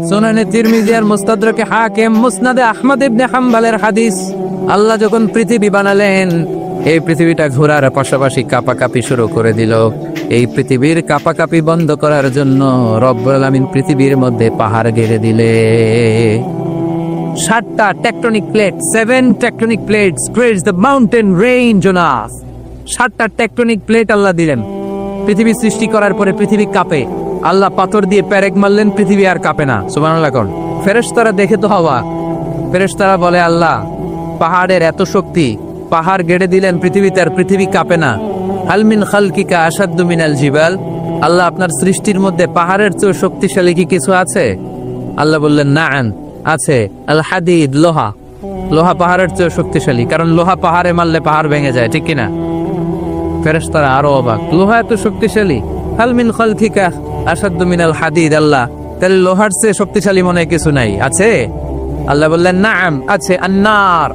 সুনানে তিরমিজি আর মুস্তাদরাকে হাকিম, মুসনাদে আহমদ ইবনে হাম্বলের হাদিস। আল্লাহ যখন পৃথিবী বানালেন, এই পৃথিবীটা ঘোরার পাশাপাশি কাঁপাকাঁপি শুরু করে দিল। এই পৃথিবীর কাঁপাকাঁপি বন্ধ করার জন্য রব্বুল আলামিন পৃথিবীর মধ্যে পাহাড় গেড়ে দিলে। 7টা tectonic plate, 7 tectonic plates creates the mountain range on earth. 7টা টেকটনিক প্লেট আল্লাহ দিলেন। পৃথিবী সৃষ্টি করার পরে পৃথিবী কাঁপে। আল্লাহ পাথর দিয়ে পেরেক মারলেন, পৃথিবী আর কাঁপে না। সুবহানাল্লাহ কোন ফেরেশতারা দেখে তো হওয়া। ফেরেশতারা বলে, আল্লাহ পাহাড়ের এত শক্তি, পাহাড় গেড়ে দিলেন পৃথিবীতে, আর পৃথিবী কাঁপে না। হাল মিন খালকিকা আশাদ্দু মিনাল জিবাল। আল্লাহ আপনার সৃষ্টির মধ্যে পাহাড়ের চেয়ে শক্তিশালী কি কিছু আছে? আল্লাহ বললেন, নাআম, আছে। আল হাদিদ, লোহা। লোহা পাহাড়ের চেয়ে শক্তিশালী, কারণ লোহা পাহাড়ে মারলে পাহাড় ভেঙে যায়, ঠিক কিনা? ফেরেশতারা আরো অবাক, লোহা এত শক্তিশালী? হাল মিন খালকিকা আশাদ্দু মিনাল হাদিদ। আল্লাহ, তাহলে লোহার চেয়ে শক্তিশালী মনে কিছু নাই, আছে? আল্লাহ বললেন, নাআম, আছে। আন্নার,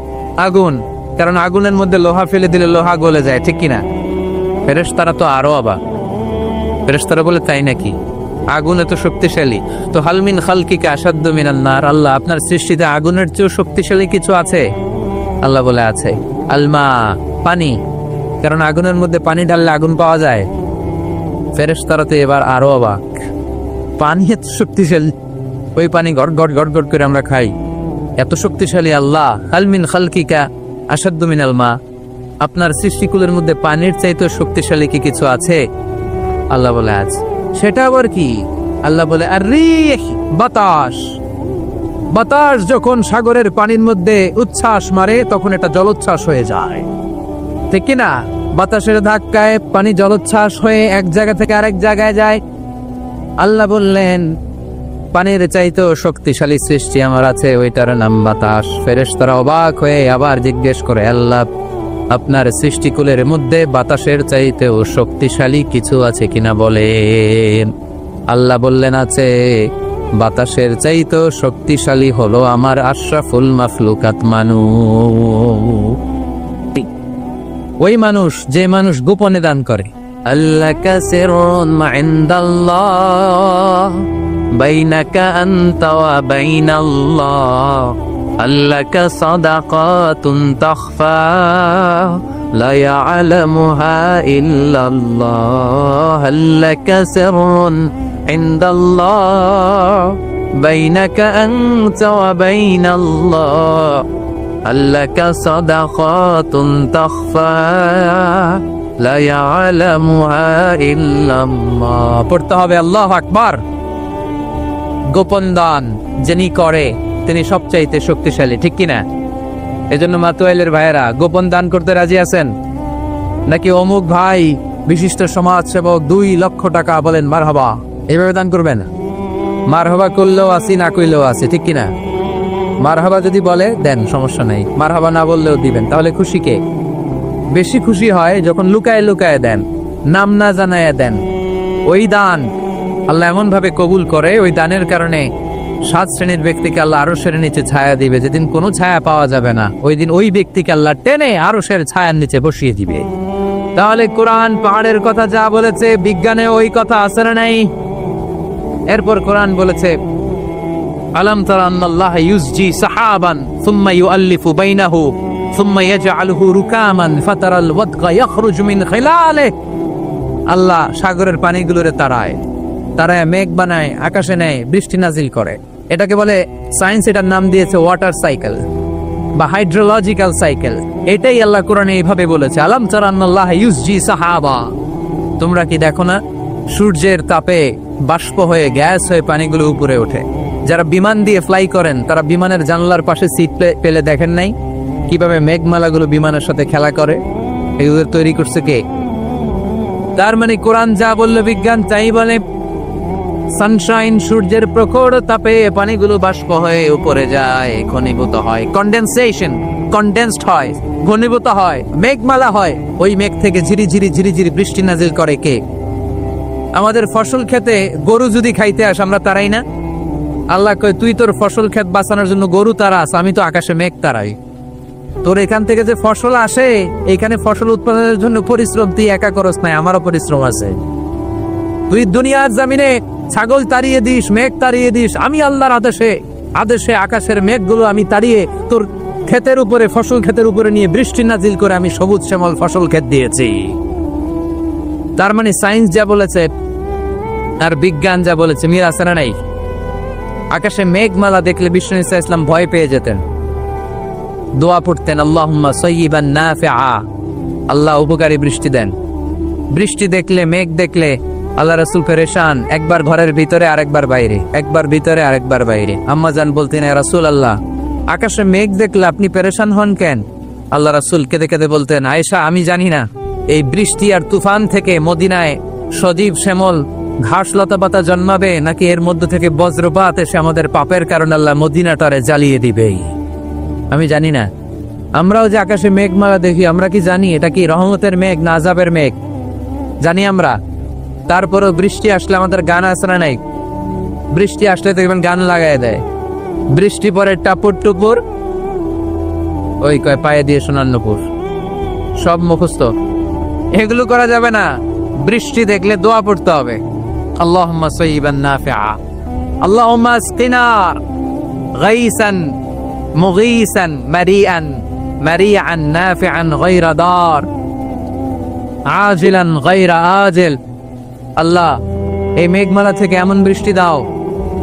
আগুন, কারণ আগুনের মধ্যে লোহা ফেলে দিলে লোহা গলে যায়, ঠিক কিনা? ফেরেশতারা তো আরো অবাক। ফেরেশতারা বলে, তাই নাকি? আগুন এত শক্তিশালী, তো হাল মিন খালকিকা আশাদ্দু মিনান নার। আল্লাহ, আপনার সৃষ্টিতে আগুনের চেয়ে শক্তিশালী কিছু আছে? আল্লাহ বলে, আছে। আলমা, পানি, কারণ আগুনের মধ্যে পানি ঢাললে আগুন পাওয়া যায়। ফেরেশতারা তো এবার আরো অবাক, পানি এত শক্তিশালী, ওই পানি গড় গড় গড় গড় করে আমরা খাই, এত শক্তিশালী আল্লাহ। হাল মিন খালকিকা আশাদ্দু মিনাল মা, আপনার সৃষ্টিকুলের মধ্যে পানির চাইতে শক্তিশালী কি কিছু আছে? আল্লাহ বলে, আছে। সেটা আবার কি? আল্লাহ বলে, আর-রিহ, বাতাস। বাতাস যখন সাগরের পানির মধ্যে উচ্ছ্বাস মারে, তখন এটা জলোচ্ছ্বাস হয়ে যায়, ঠিক কিনা? বাতাসের ধাক্কায় পানি জলোচ্ছ্বাস হয়ে এক জায়গা থেকে আরেক জায়গায় যায়। আল্লাহ বললেন, পানির চাইতেও শক্তিশালী সৃষ্টি আমার আছে, ওইটার নাম বাতাস। ফেরেশতারা অবাক হয়ে আবার জিজ্ঞেস করে, আল্লাহ, আপনার সৃষ্টিকুলের মধ্যে বাতাসের চাইতেও শক্তিশালী কিছু আছে কিনা বলেন। আল্লাহ বললেন, আছে। বাতাসের চাইতেও শক্তিশালী হলো আমার আশরাফুল মাখলুকাত মানুষ। ওই মানুষ, যে মানুষ গোপনে দান করে। আল্লাহ কাসিরুন ইনদাল্লাহ বাইনাকা আনতা ওয়া বাইনাল্লাহ। আল্লাকা সাদাকাতুন তাখফা লা ইয়ালামুহা ইল্লাল্লাহ। আল্লাকা সিররুন ইনদাল্লাহ বাইনাকা আনতা ওয়া বাইনাল্লাহ। আল্লাকা সাদাকাতুন তাখফা লা ইয়ালামুহা ইল্লাল্লাহ। পড়তে হবে আল্লাহু আকবার। গোপন দান যিনি করে তিনি সবচাইতে শক্তিশালী, ঠিক কিনা? এজন্য মাতুয়াইলের ভাইয়েরা, গোপন দান করতে রাজি আছেন নাকি? অমুক ভাই বিশিষ্ট সমাজ সেবক 2 লক্ষ টাকা, বলেন মারহাবা, এইভাবে দান করবেন। মারহাবা করলেও আসি, না করলেও আসি, ঠিক কিনা? মারহাবা যদি বলে দেন, সমস্যা নাই। মারহাবা না বললেও দিবেন। তাহলে খুশি কে? বেশি খুশি হয় যখন লুকায় লুকায় দেন, নাম না জানায় দেন। ওই দান আল্লাহ এমন ভাবে কবুল করে, ওই দানের কারণে 7 শ্রেণীর ব্যক্তিকে আল্লাহ আরশের নিচে ছায়া দিবে। যেদিন কোনো ছায়া পাওয়া যাবে না, ওই দিন ওই ব্যক্তিকে আল্লাহ টেনে আরশের ছায়ার নিচে বসিয়ে দিবে। তাহলে কোরআন পাহাড়ের কথা যা বলেছে, বিজ্ঞানে ওই কথা আছে না নাই? এরপর কোরআন বলেছে, আলাম তারা আন্নাল্লাহা ইউসজি সাহাবান সুম্মা ইউআল্লিফু বাইনাহু সুম্মা ইয়াজআলুহু রুকামান ফাতারাল ওয়াদকা ইয়াখরুজু মিন খিলালিহি। আল্লাহ সাগরের পানিগুলোরে তারায় মেঘ বানায়, আকাশে নেয়, বৃষ্টি নাজিল করে। এটাকে বলে সায়েন্স, এটার নাম দিয়েছে ওয়াটার সাইকেল বা হাইড্রোলজিক্যাল সাইকেল। এটাই আল্লাহ কোরআনে এইভাবে বলেছে, আলাম তারা আন্নাল্লাহা ইউসজি সাহাবা। তোমরা কি দেখো না, সূর্যের তাপে বাষ্প হয়ে, গ্যাস হয়ে পানিগুলো উপরে ওঠে। যারা বিমান দিয়ে ফ্লাই করেন, তারা বিমানের জানলার পাশে সিট পেলে দেখেন নাই কিভাবে মেঘমালাগুলো বিমানের সাথে খেলা করে? এগুলো তৈরি করছে কে? তার মানে কোরআন যা বললো বিজ্ঞান তাই বলে। সানশাইন, সূর্যের প্রখর তাপে পানিগুলো বাষ্প হয়ে উপরে যায়, ঘনীভূত হয়, কন্ডেনসেশন, কন্ডেন্সড হয়, ঘনীভূত হয়, মেঘমালা হয়। ওই মেঘ থেকে ঝিরি ঝিরি ঝিরি ঝিরি বৃষ্টি নাজিল করে কে? আমাদের ফসল খেতে গরু যদি খাইতে আসে, আমরা তারাই না? আল্লাহ কয়, তুই তোর ফসল ক্ষেত বাঁচানোর জন্য গরু তারাস, আমি তো আকাশে মেঘ তারাই। তোর এখান থেকে যে ফসল আসে, এখানে ফসল উৎপাদনের জন্য পরিশ্রম তুই একা করস নাই, আমারও পরিশ্রম আছে। তুই দুনিয়ার জমিনে ছাগল তাড়িয়ে দিস, মেঘ তাড়িয়ে দিস, আমি আল্লাহর আদেশে আদেশে আকাশের মেঘগুলো আমি তাড়িয়ে তোর ক্ষেতের উপরে, ফসল ক্ষেতের উপরে নিয়ে বৃষ্টি নাজিল করে আমি সবুজ শ্যামল ফসল ক্ষেত দিয়েছি। তার মানে সায়েন্স যা বলেছে আর বিজ্ঞান যা বলেছে মিল আছে না নাই? আকাশে মেঘমালা দেখলে বিষ্ণু ইসা ইসলাম ভয় পেয়ে যেতেন, দোয়া পড়তেন, আল্লাহুম্মা সাইয়্যিবান নাফিআ, আল্লাহ উপকারী বৃষ্টি দেন। বৃষ্টি দেখলে, মেঘ দেখলে আল্লাহ রাসূল পেরেশান, একবার ঘরের ভিতরে আরেকবার বাইরে, একবার ভিতরে আরেকবার বাইরে। আম্মা জান বলতেন, ইয়া রাসূলুল্লাহ, আকাশে মেঘ দেখলে আপনি পেরেশান হন কেন? আল্লাহ রাসূল কেঁদে কেঁদে বলতেন, আয়েশা, আমি জানি না এই বৃষ্টি আর তুফান থেকে মদিনায় সজীব শ্যামল ঘাস লতা পাতা জন্মাবে, নাকি এর মধ্য থেকে বজ্রপাত এসে আমাদের পাপের কারণে আল্লাহ মদিনাটারে জ্বালিয়ে দিবেই, আমি জানি না। আমরাও যে আকাশে মেঘমালা দেখি, আমরা কি জানি এটা কি রহমতের মেঘ না আযাবের মেঘ? জানি আমরা। তারপরও বৃষ্টি আসলে আমাদের গান আছে না নাই? বৃষ্টি আসলে দেখবেন গান লাগায় দেয়, বৃষ্টি পরে টাপুর টুপুর, ওই কয় পায়ে দিয়ে সোনার নুপুর, সব মুখস্থ। এগুলো করা যাবে না। বৃষ্টি দেখলে দোয়া পড়তে হবে, আল্লাহুম্মা সাইয়্যিবান নাফিআ, আল্লাহুম্মা আসকিনা গাইসান মুগীসান মারিআন মারিআন নাফিআন গায়রা দার আজিলান গায়রা আজিল। আল্লাহ, এই মেঘমালা থেকে এমন বৃষ্টি দাও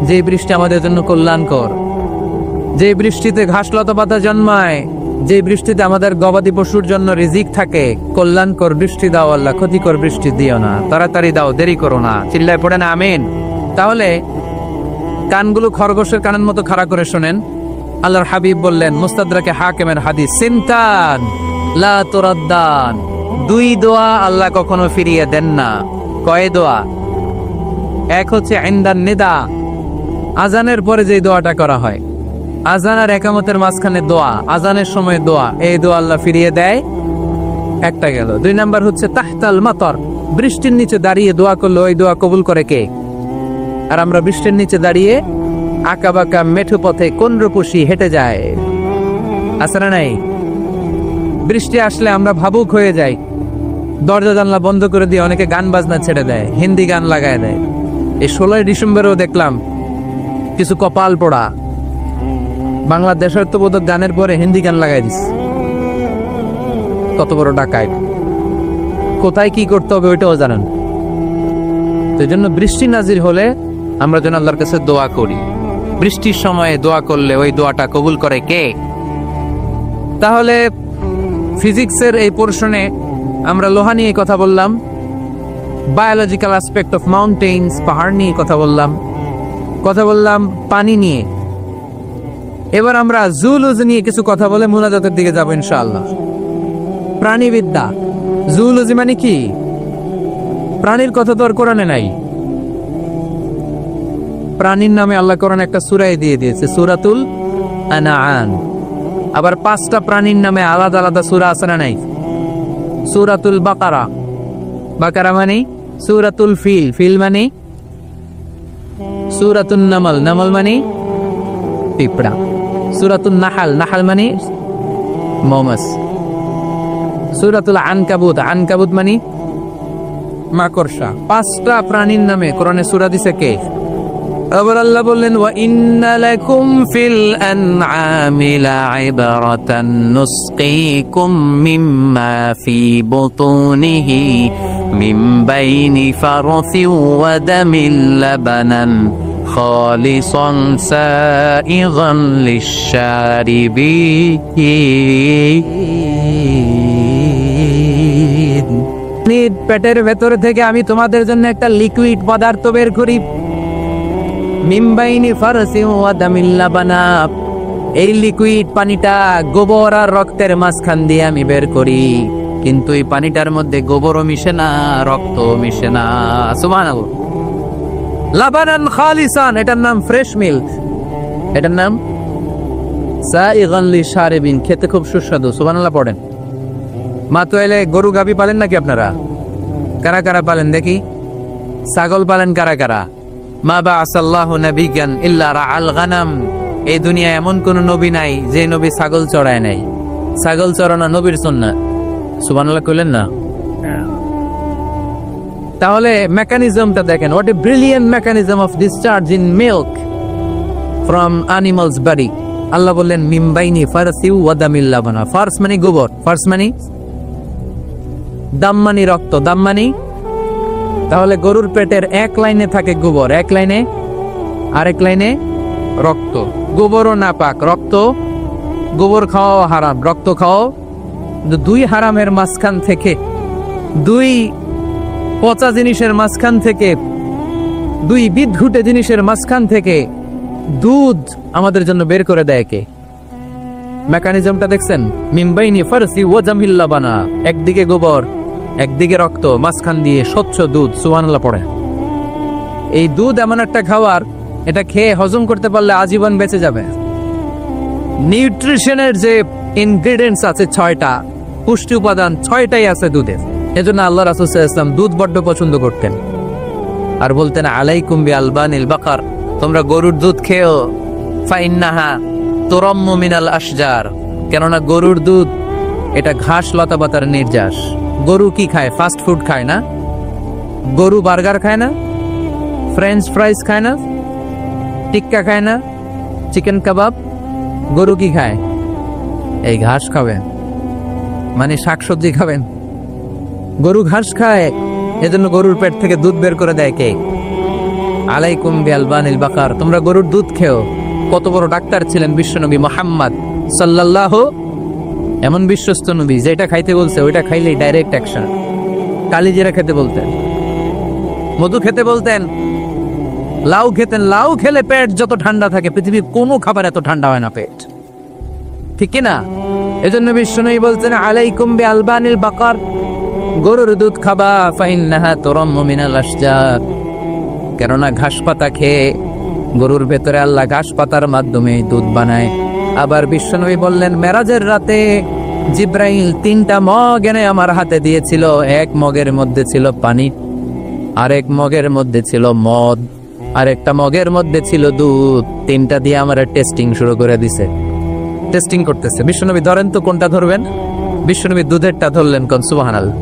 যে বৃষ্টি আমাদের জন্য কল্যাণকর, যে বৃষ্টিতে ঘাস লতা পাতা জন্মায়, যে বৃষ্টিতে আমাদের গবাদি পশুর জন্য রিজিক থাকে। কল্যাণকর বৃষ্টি দাও আল্লাহ, ক্ষতিকর বৃষ্টি দিও না, তাড়াতাড়ি দাও, দেরি করো না। চিল্লায় পড়ে না আমিন। তাহলে কানগুলো খরগোশের কানের মতো খাড়া করে শোনেন। আল্লাহর হাবিব বললেন, মুস্তাদরাকে হাকিমের হাদিস, সিনতান লা তুরাদ্দান, দুই দোয়া আল্লাহ কখনো ফিরিয়ে দেন না। কয় দোয়া? এক হচ্ছে ইনদান নিদা, আজানের পরে যে দোয়াটা করা হয়, আজান আর একামতের মাঝখানে দোয়া, আজানের সময় দোয়া, এই দোয়া আল্লাহ ফিরিয়ে দেয়, একটা গেল। দুই নাম্বার হচ্ছে তাহতাল মাতর, বৃষ্টির নিচে দাঁড়িয়ে দোয়া করলে ওই দোয়া কবুল করে কে? আর আমরা বৃষ্টির নিচে দাঁড়িয়ে আঁকা বাঁকা মেঠো পথে কোন রূপসী হেঁটে যায়, আছে না নাই? বৃষ্টি আসলে আমরা ভাবুক হয়ে যাই, দরজা জানলা বন্ধ করে দিয়ে অনেকে গান বাজনা ছেড়ে দেয়, হিন্দি গান লাগায় দেয়। এই 16 ডিসেম্বরেও দেখলাম কিছু কপাল পোড়া বাংলাদেশের তো বোধক গানের পরে হিন্দি গান লাগাই দিস। কত বড় ডাকায়, কোথায় কি করতে হবে ওইটাও জানেন। তো এই জন্য বৃষ্টি নাজির হলে আমরা যেন আল্লাহর কাছে দোয়া করি। বৃষ্টির সময়ে দোয়া করলে ওই দোয়াটা কবুল করে কে? তাহলে ফিজিক্সের এই পোর্শনে আমরা লোহা নিয়ে কথা বললাম, বায়োলজিক্যাল অ্যাসপেক্ট অফ মাউন্টেইনস, পাহাড় নিয়ে কথা বললাম পানি নিয়ে। এবার আমরা জুলজি নিয়ে কিছু কথা বলে মুনাজাতের দিকে যাব ইনশাআল্লাহ। প্রাণীবিদ্যা, জুলজি মানে কি? প্রাণীর কথা তো আর কোরআনে নাই। প্রাণীর নামে আল্লাহ কোরআন একটা সূরায় দিয়ে দিয়েছে, সূরাতুল আনআম। আবার 5টা প্রাণীর নামে আলাদা আলাদা সূরা আছে না নাই? সূরাতুল বাকারা, বাকারা মানে সূরাতুল ফিল, ফিল মানে সূরাতুন নামল, নামল মানে পিঁপড়া, সূরাতুন নাহাল, নাহাল মানে মৌমাছি, সূরাতুল আনকাবুত, আনকাবুত মানে মাকড়সা। 5টা প্রাণীর নামে কোরআনে সূরা দিছে কে? আবার আল্লাহ বললেন, ওয়া ইন্না লাকুম ফিল আনআমি লাইবরাতান নুসকিকুম মিম্মা ফি বুতুনিহি মিন বাইনি ফারসিন ওয়া দামিন লাবানান খালিসান সাইগান লিশ-শারিবিন। পেটের ভেতর থেকে আমি তোমাদের জন্য একটা লিকুইড পদার্থ বের করি, মিম্বাইনি ফারসি ওয়া দামিল লাবানা, এই লিকুইড পানিটা গোবর আর রক্তের মাঝখান দিয়ে আমি বের করি, কিন্তু এই পানিটার মধ্যে গোবরও মিশে না, রক্তও মিশে না। সুবহানাল্লাহ। লাবানান খালিসান, এটার নাম ফ্রেশ মিল্ক, এটার নাম সাইগান লিশ-শারিবিন, খেতে খুব সুস্বাদু। সুবহানাল্লাহ পড়েন। মা তো এলে গরু গাবি পালেন নাকি আপনারা? কারা কারা পালেন দেখি? ছাগল পালেন কারা কারা? মা বাআসাল্লাহু নাবিয়্যান ইল্লা রাআল গানাম, এই দুনিয়ায় এমন কোন নবী নাই যে নবী ছাগল চড়ায় নাই। ছাগল চড়ানো নবীর সুন্নাত। সুবহানাল্লাহ কইলেন না? তাহলে মেকানিজমটা দেখেন, what a brilliant mechanism of discharge in milk from animals body. আল্লাহ বললেন মিমবাইনি ফারসিউ ওয়া দামিল লাবানা। ফার্স মানে গোবর, ফার্স মানে দাম মানে রক্ত, দাম মানে, তাহলে গরুর পেটের এক লাইনে থাকে গোবর, এক লাইনে, আরেক লাইনে রক্ত। গোবরও নাপাক, রক্ত, গোবর খাওয়াও হারাম, রক্ত খাওয়াও। দুই হারামের মাঝখান থেকে, দুই পচা জিনিসের মাঝখান থেকে, দুই বিদঘুটে জিনিসের মাঝখান থেকে দুধ আমাদের জন্য বের করে দেয় কে? মেকানিজমটা দেখছেন? মিমবাইনি ফারসি ওয়া জামিল লাবানা, একদিকে গোবর একদিকে রক্ত, মাঝখান দিয়ে স্বচ্ছ দুধ, সুবহানাল্লাহ পড়ে। এই দুধ এমন একটা খাবার, এটা খেয়ে হজম করতে পারলে আজীবন বেঁচে যাবে। নিউট্রিশনের যে ইনগ্রেডিয়েন্টস আছে 6টা, পুষ্টি উপাদান 6টাই আছে দুধের। এজন্য আল্লাহ রাসূল সাল্লাল্লাহু আলাইহি ওয়াসাল্লাম দুধ বড্ড পছন্দ করতেন, আর বলতেন আলাইকুম বিআলবানিল বাকার, তোমরা গরুর দুধ খেও, ফাইন্নাহা তুরাম্মু মিনাল আশজার, কেননা গরুর দুধ এটা ঘাস লতা পাতার নির্যাস। গরু কি খায়? ফাস্ট ফুড খায় না? গরু বার্গার খায় না? ফ্রেঞ্চ ফ্রাইজ খায় না? টিক্কা খায় না? চিকেন কাবাব? গরু কি খায়? এই ঘাস খাবেন, মানে শাকসবজি খাবেন। গরু ঘাস খায়, এজন্য গরুর পেট থেকে দুধ বের করে দেয় কে? আলাইকুম বিআলবানিল বাকার, তোমরা গরুর দুধ খেও। কত বড় ডাক্তার ছিলেন বিশ্বনবী মুহাম্মদ সাল্লাল্লাহু, এমন বিশ্বস্ত নবী, যেটা খাইতে বলছে ওইটা খাইলেই ডাইরেক্ট অ্যাকশন। কালিজিরা খেতে বলতেন, মধু খেতে বলতেন, লাউ খেতেন। লাউ খেলে পেট যত ঠান্ডা থাকে, পৃথিবীর কোনো খাবার এত ঠান্ডা হয় না পেট, ঠিক কিনা? এজন্য বিশ্বনবী বলতেন আলাইকুম বিআলবানিল বাকার, গরুর দুধ খাবা, ফাইন্নাহা তুরাম্মু মিনাল আশজার, কেননা ঘাস পাতা খেয়ে গরুর ভেতরে আল্লাহ ঘাস পাতার মাধ্যমে দুধ বানায়। আবার বিশ্বনবী বললেন মেরাজের রাতে জিব্রাইল 3টা মগ এনে আমার হাতে দিয়েছিল, এক মগের মধ্যে ছিল পানি, আরেক মগের মধ্যে ছিল মদ, আরেকটা মগের মধ্যে ছিল দুধ। 3টা দিয়ে আমার টেস্টিং শুরু করে দিছে, টেস্টিং করতেছে। বিশ্বনবী ধরেন তো কোনটা ধরবেন? বিশ্বনবী দুধেরটা ধরলেন, কোন সুবহানাল্লাহ।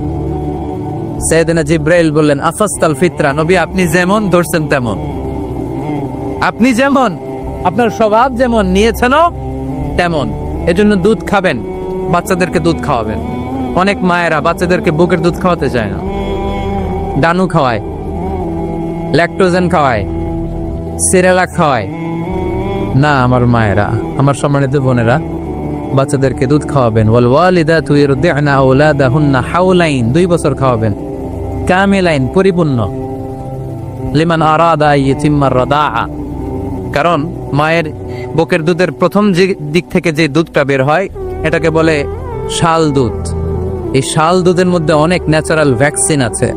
সাইয়েদনা জিব্রাইল বললেন আফাস্তাল ফিতরা, নবী আপনি যেমন ধরছেন তেমন, আপনি যেমন, আপনার স্বভাব যেমন নিয়েছেন তেমন। এজন্য দুধ খাবেন, বাচ্চাদেরকে দুধ খাওয়াবেন। অনেক মায়েরা বাচ্চাদেরকে বুকের দুধ খাওয়াতে চায় না, ডানু খাওয়ায়, ল্যাকটোজেন খাওয়ায়, সিরেলাক খাওয়ায় না। আমার মায়েরা, আমার সম্মানিত বোনেরা, বাচ্চাদেরকে দুধ খাওয়াবেন। ওয়াল ওয়ালিদাতু ইরদি'না আওলাদাহুন্না হাওলাইন, 2 বছর খাওয়াবেন, কামিলাইন, পরিপূর্ণ, লিমান আরাদা ইয়াতিম্মার রাদাআ, কারণ মায়ের বুকের দুধের প্রথম যে দিক থেকে যে দুধটা বের হয় এটাকে বলে শাল দুধ। এই শাল দুধের মধ্যে অনেক ন্যাচারাল ভ্যাকসিন আছে।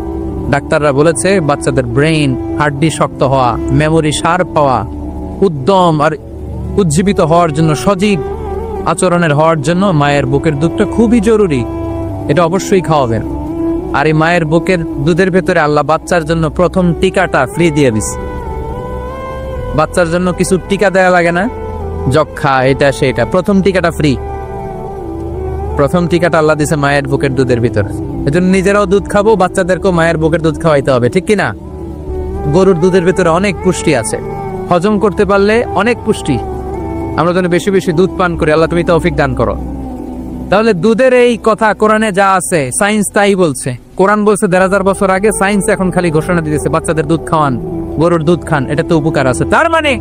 ডাক্তাররা বলেছে বাচ্চাদের ব্রেইন, হাড্ডি শক্ত হওয়া, মেমোরি শার্প হওয়া, উদ্যম আর উজ্জীবিত হওয়ার জন্য, সজীব আচরণের হওয়ার জন্য মায়ের বুকের দুধটা খুবই জরুরি। এটা অবশ্যই খাওয়াবেন। আর এই মায়ের বুকের দুধের ভেতরে আল্লাহ বাচ্চার জন্য প্রথম টিকাটা ফ্রি দিয়ে দিছে। বাচ্চার জন্য কিছু টিকা দেয়া লাগে না, যক্ষা, এটা সেটা, প্রথম টিকাটা ফ্রি। প্রথম টিকাটা আল্লাহ দিছে মায়ের বুকের দুধের ভিতরে। এজন্য নিজেরাও দুধ খাবো, বাচ্চাদেরকেও মায়ের বুকের দুধ খাওয়াইতে হবে, ঠিক কিনা? গরুর দুধের ভিতরে অনেক পুষ্টি আছে, হজম করতে পারলে অনেক পুষ্টি। আমরা যেন বেশি বেশি দুধ পান করি, আল্লাহ তুমি তৌফিক দান করো। তাহলে দুধের এই কথা কোরআনে যা আছে, সায়েন্স তাই বলছে। কোরআন বলছে 1000 বছর আগে, সায়েন্স এখন খালি ঘোষণা দিতেছে বাচ্চাদের দুধ খাওয়ান, গরুর দুধ খান, এটা তো উপকার আছে। তার মানে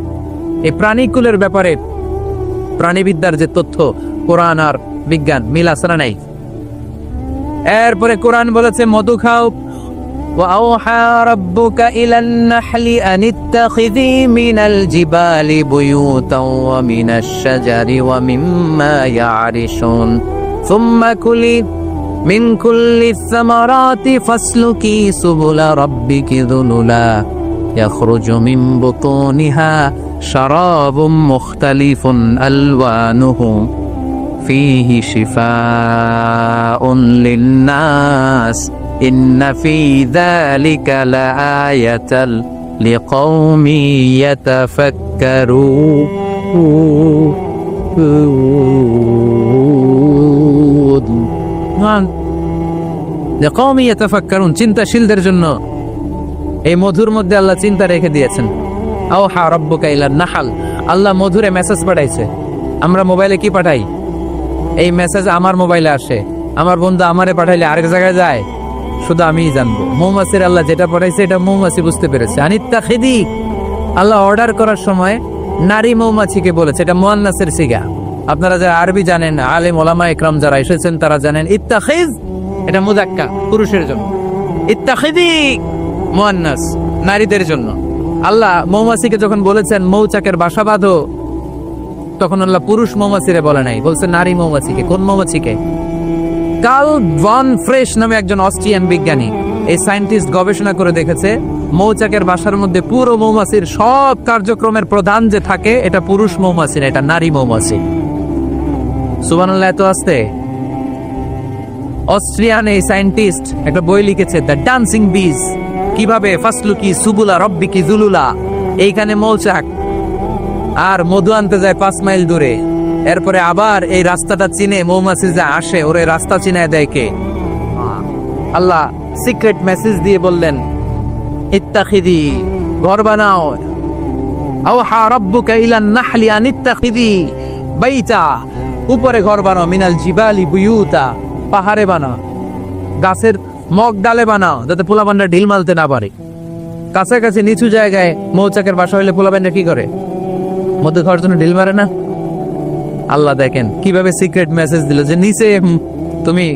এই প্রাণীকুলের ব্যাপারে প্রাণীবিদ্যার যে তথ্য, কোরআন আর বিজ্ঞান মিল আছে না নাই? এরপরে কোরআন বলেছে মধু খাও। وأوحى ربك إلى النحل أن اتخذي من الجبال بيوتا ومن الشجر ومما يعرشون ثم كلي من كل الثمرات فاسلكي سبل ربك ذللا يخرج من بطونها شراب مختلف ألوانه فيه شفاء للناس إن في ذلك لآية لقوم يتفكرون لقوم يتفكرون চিন্তাশীলদের জন্য এই মধুর মধ্যে আল্লাহ চিন্তা রেখে দিয়েছেন। আওহা রাব্বুকা ইলান নাহল, আল্লাহ মধুরে মেসেজ পাঠাইছে। আমরা মোবাইলে কি পাঠাই? এই মেসেজ আমার মোবাইলে আসে, আমার বন্ধু আমারে পাঠাইলে আরেক জায়গায় যায়, শুধু আমিই জানবো। মৌমাছির আল্লাহ যেটা পাঠাইছে এটা মৌমাছি বুঝতে পেরেছে। আনিত্তাখিদি, আল্লাহ অর্ডার করার সময় নারী মৌমাছিকে বলেছে, এটা মুয়ান্নাসের সিগা। আপনারা যারা আরবি জানেন, আলেম ওলামা ইকরাম যারা এসেছেন তারা জানেন ইত্তাখিজ এটা মুযাক্কার, পুরুষের জন্য। ইত্তাখিদি মুয়ান্নাস, নারীদের জন্য। আল্লাহ মৌমাছিকে যখন বলেছেন মৌচাকের বাসা বাঁধো, তখন আল্লাহ পুরুষ মৌমাছিরে বলে নাই, বলছে নারী মৌমাছিকে। কোন মৌমাছিকে? কার্ল ভন ফ্রেশ নামে একজন অস্ট্রিয়ান বিজ্ঞানী, এই সায়েন্টিস্ট গবেষণা করে দেখেছে মৌচাকের বাসার মধ্যে পুরো মৌমাছির সব কার্যক্রমের প্রধান যে থাকে এটা পুরুষ মৌমাছি না, এটা নারী মৌমাছি। সুবহানাল্লাহ, এত আসতে। অস্ট্রিয়ান এই সায়েন্টিস্ট একটা বই লিখেছে, দ্য ডান্সিং বিজ, কিভাবে ফাসলুকি সুবুলা রব্বিকি জুলুলা। এইখানে মৌচাক আর মধু আনতে যায় 5 মাইল দূরে, এরপরে আবার এই রাস্তাটা চিনে মৌমাছি যা আসে ওরে রাস্তা চিনায় দেয় কে? আল্লাহ সিক্রেট মেসেজ দিয়ে বললেন ইত্তাখিদি, ঘর বানাও। আওহা রাব্বুকা ইলান নাহলি আন ইত্তাখিদি বাইতা, উপরে ঘর বানাও, মিনাল জিবালি বুয়ুতা, পাহাড়ে বানাও, গাছের মগ ডালে বানাও, যাতে পোলাপানরা ঢিল মারতে না পারে। কাছাকাছি নিচু জায়গায় মৌচাকের বাসা হইলে পোলাপানরা কি করে? মধ্যে খাওয়ার জন্য ঢিল মারে না? আল্লাহ দেখেন কিভাবে সিক্রেট মেসেজ দিল যে নিচে তুমি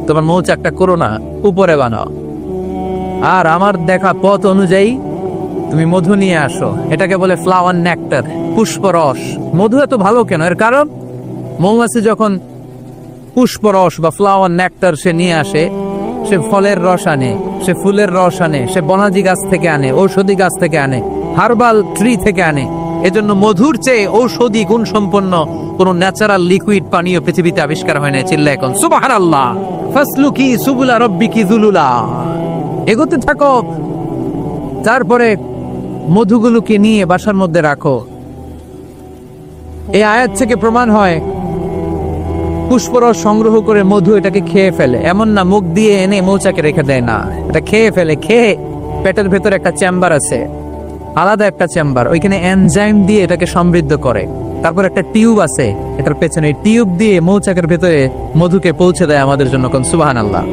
তোমার মৌচাকটা করো না, উপরে বানাও। আর আমার দেখা পথ অনুযায়ী তুমি মধু নিয়ে আসো। এটাকে বলে ফ্লাওয়ার নেক্টার, পুষ্পরস। মধু এত ভালো কেন? এর কারণ মৌমাছি যখন পুষ্পরস বা ফ্লাওয়ার নেক্টার সে নিয়ে আসে, সে ফলের রস আনে, সে ফুলের রস আনে, সে বনাজি গাছ থেকে আনে, ঔষধি গাছ থেকে আনে, হার্বাল ট্রি থেকে আনে। এজন্য মধুর চেয়ে ঔষধি গুণ সম্পন্ন কোন ন্যাচারাল লিকুইড পানীয় পৃথিবীতে আবিষ্কার হয় না। চিল্লা এখন সুবহানাল্লাহ। ফাসলুকি সুবুলা রব্বিকি যুলুলা, এগোতে থাকো। তারপরে মধুগুলোকে নিয়ে বাসার মধ্যে রাখো। এই আয়াত থেকে প্রমাণ হয় পুষ্পরস সংগ্রহ করে মধু এটাকে খেয়ে ফেলে, এমন না মুখ দিয়ে এনে মৌচাকে রেখে দেয়, না, এটা খেয়ে ফেলে। খেয়ে পেটের ভেতরে একটা চেম্বার আছে, আলাদা একটা চেম্বার, ওইখানে এনজাইম দিয়ে এটাকে সমৃদ্ধ করে। তারপর একটা টিউব আছে এটার পেছনে, টিউব দিয়ে মৌচাকের ভেতরে মধুকে পৌঁছে দেয় আমাদের জন্য। কোন সুবহানাল্লাহ।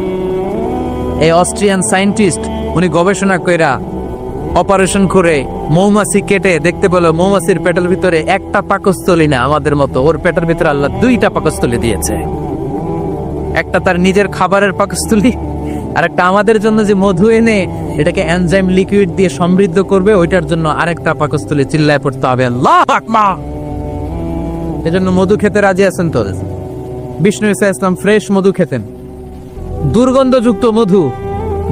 এই অস্ট্রিয়ান সায়েন্টিস্ট উনি গবেষণা কইরা অপারেশন করে মৌমাছি কেটে দেখতে পেল মৌমাছির পেটের ভিতরে একটা পাকস্থলী না আমাদের মতো, ওর পেটের ভিতরে আল্লাহ 2টা পাকস্থলী দিয়েছে। একটা তার নিজের খাবারের পাকস্থলী, আর একটা আমাদের জন্য যে মধু এনে এটাকে এনজাইম লিকুইড দিয়ে সমৃদ্ধ করবে, ওইটার জন্য আরেকটা পাকস্থলী। চিল্লায় পড়তে হবে আল্লাহু আকবার। এজন্য মধু খেতে রাজি আছেন তো? বিষ্ণু ইসলাম ফ্রেশ মধু খেতেন, দুর্গন্ধযুক্ত মধু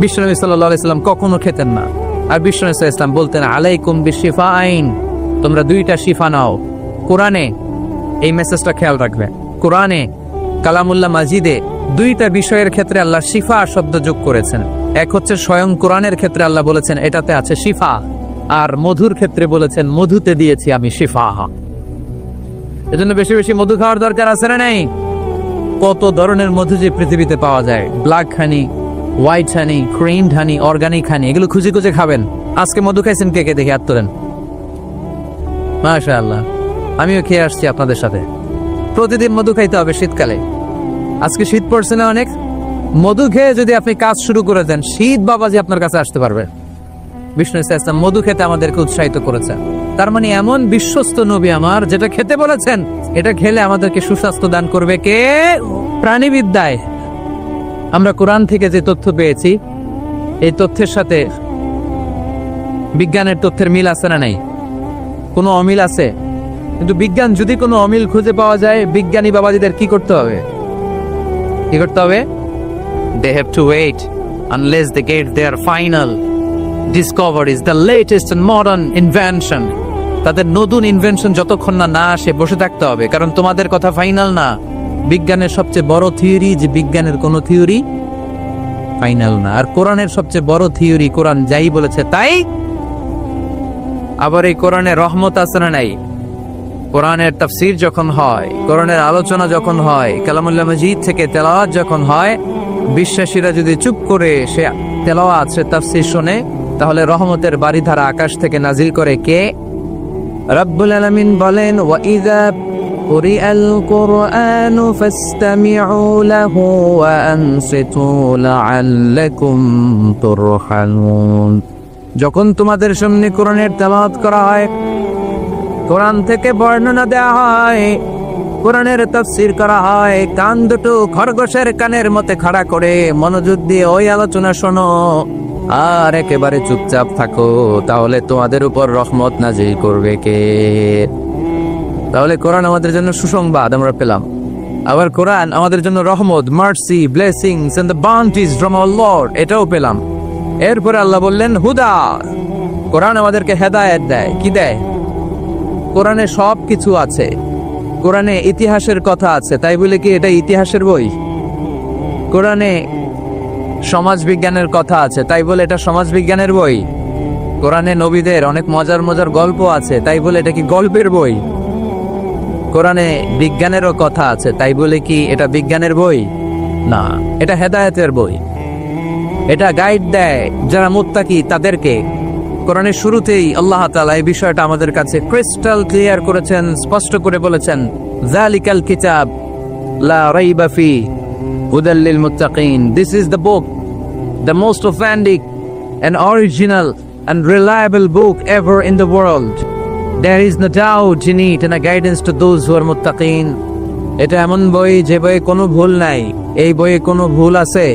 বিষ্ণু সাল্লাল্লাহু আলাইহি সাল্লাম কখনো খেতেন না। আর বিষ্ণু ইসলাম বলতেন আলাইকুম বিশিফাইন, তোমরা 2টা শিফা নাও। কোরআনে এই মেসেজটা খেয়াল রাখবে, কোরআনে কালামুল্লাহ মাজিদে 2টা বিষয়ের ক্ষেত্রে আল্লাহ শিফা শব্দ যোগ করেছেন। এক হচ্ছে স্বয়ং কোরআনের ক্ষেত্রে আল্লাহ বলেছেন এটাতে আছে শিফা, আর মধুর ক্ষেত্রে বলেছেন মধুতে দিয়েছি আমি শিফা। এজন্য বেশি বেশি মধু খাওয়ার দরকার আছে না নাই? কত ধরনের মধু যে পৃথিবীতে পাওয়া যায়, ব্ল্যাক হানি, হোয়াইট হানি, ক্রিমড হানি, অর্গানিক হানি, এগুলো খুঁজে খুঁজে খাবেন। আজকে মধু খাইছেন কে কে? দেখে হাত তোলেন। মাশাআল্লাহ, আমিও খেয়ে আসছি আপনাদের সাথে। প্রতিদিন মধু খাইতে হবে শীতকালে। আজকে শীত পড়ছে না অনেক? মধু খেয়ে যদি আপনি কাজ শুরু করে দেন, শীত বাবাজি আপনার কাছে আসতে পারবে। বিষ্ণু ইসলাম মধু খেতে আমাদেরকে উৎসাহিত করেছেন। তার মানে এমন বিশ্বস্ত নবী আমার, যেটা খেতে বলেছেন এটা খেলে আমাদেরকে সুস্বাস্থ্য দান করবে কে? প্রাণীবিদ্যায় আমরা কোরআন থেকে যে তথ্য পেয়েছি, এই তথ্যের সাথে বিজ্ঞানের তথ্যের মিল আছে না নাই? কোনো অমিল আছে? কিন্তু বিজ্ঞান যদি কোনো অমিল খুঁজে পাওয়া যায়, বিজ্ঞানী বাবাজিদের কি করতে হবে? কি করতে হবে? They have to wait unless they get their final discoveries, the latest and modern invention. তাদের নতুন ইনভেনশন যতক্ষণ না আসে বসে থাকতে হবে, কারণ তোমাদের কথা ফাইনাল না। বিজ্ঞানের সবচেয়ে বড় থিওরি যে বিজ্ঞানের কোনো থিওরি ফাইনাল না। আর কোরআনের সবচেয়ে বড় থিওরি, কোরআন যাই বলেছে তাই। আবার এই কোরআনে রহমত আছে না নাই? কোরআনের তাফসীর যখন হয়, কোরআনের আলোচনা যখন হয়, কালামুল্লাহ মাজিদ থেকে তেলাওয়াত যখন হয়, বিশ্বাসীরা যদি চুপ করে সে তেলাওয়াত, সে তাফসীর শুনে, তাহলে রহমতের বারিধারা আকাশ থেকে নাজিল করে কে? রব্বুল আলামিন বলেন, ওয়া ইযা কুরিআল কুরআনু ফাসতামিউ লাহু ওয়া আনসিতু লাআল্লাকুম তুরহামুন। যখন তোমাদের সামনে কোরআনের তেলাওয়াত করা হয়, কোরআন থেকে বর্ণনা দেওয়া হয়, কোরআনের তাফসীর করা হয়, কান দুটো খরগোশের কানের মতে খাড়া করে মনোযোগ দিয়ে ওই আলোচনা শোনো আর একেবারে চুপচাপ থাকো, তাহলে তোমাদের উপর রহমত নাজিল করবে কে? তাহলে কোরআন আমাদের জন্য সুসংবাদ আমরা পেলাম। আবার কোরআন আমাদের জন্য রহমত, mercy, blessings and the bounties from our Lord, এটাও পেলাম। এরপরে আল্লাহ বললেন হুদা, কোরআন আমাদেরকে হেদায়েত দেয়। কি দেয়? কোরআনে সব কিছু আছে। কোরআনে ইতিহাসের কথা আছে, তাই বলে কি এটা ইতিহাসের বই? কোরআনে সমাজ বিজ্ঞানের কথা আছে, তাই বলে এটা সমাজ বিজ্ঞানের বই? কোরআনে নবীদের অনেক মজার মজার গল্প আছে, তাই বলে এটা কি গল্পের বই? কোরআনে বিজ্ঞানেরও কথা আছে, তাই বলে কি এটা বিজ্ঞানের বই? না, এটা হেদায়েতের বই। এটা গাইড দেয় যারা মুত্তাকি তাদেরকে। কোরআনের শুরুতেই আল্লাহ তাআলা এই বিষয়টা আমাদের কাছে ক্রিস্টাল ক্লিয়ার করেছেন, স্পষ্ট করে বলেছেন, যালিকাল কিতাব লা রাইবা ফি হুদাল লিল মুত্তাকিন। This is the book, the most authentic and original and reliable book ever in the world. There is no doubt in it and a guidance to those who are muttaqin. এটা এমন বই যে বইয়ে কোনো ভুল নাই। এই বইয়ে কোনো ভুল আছে?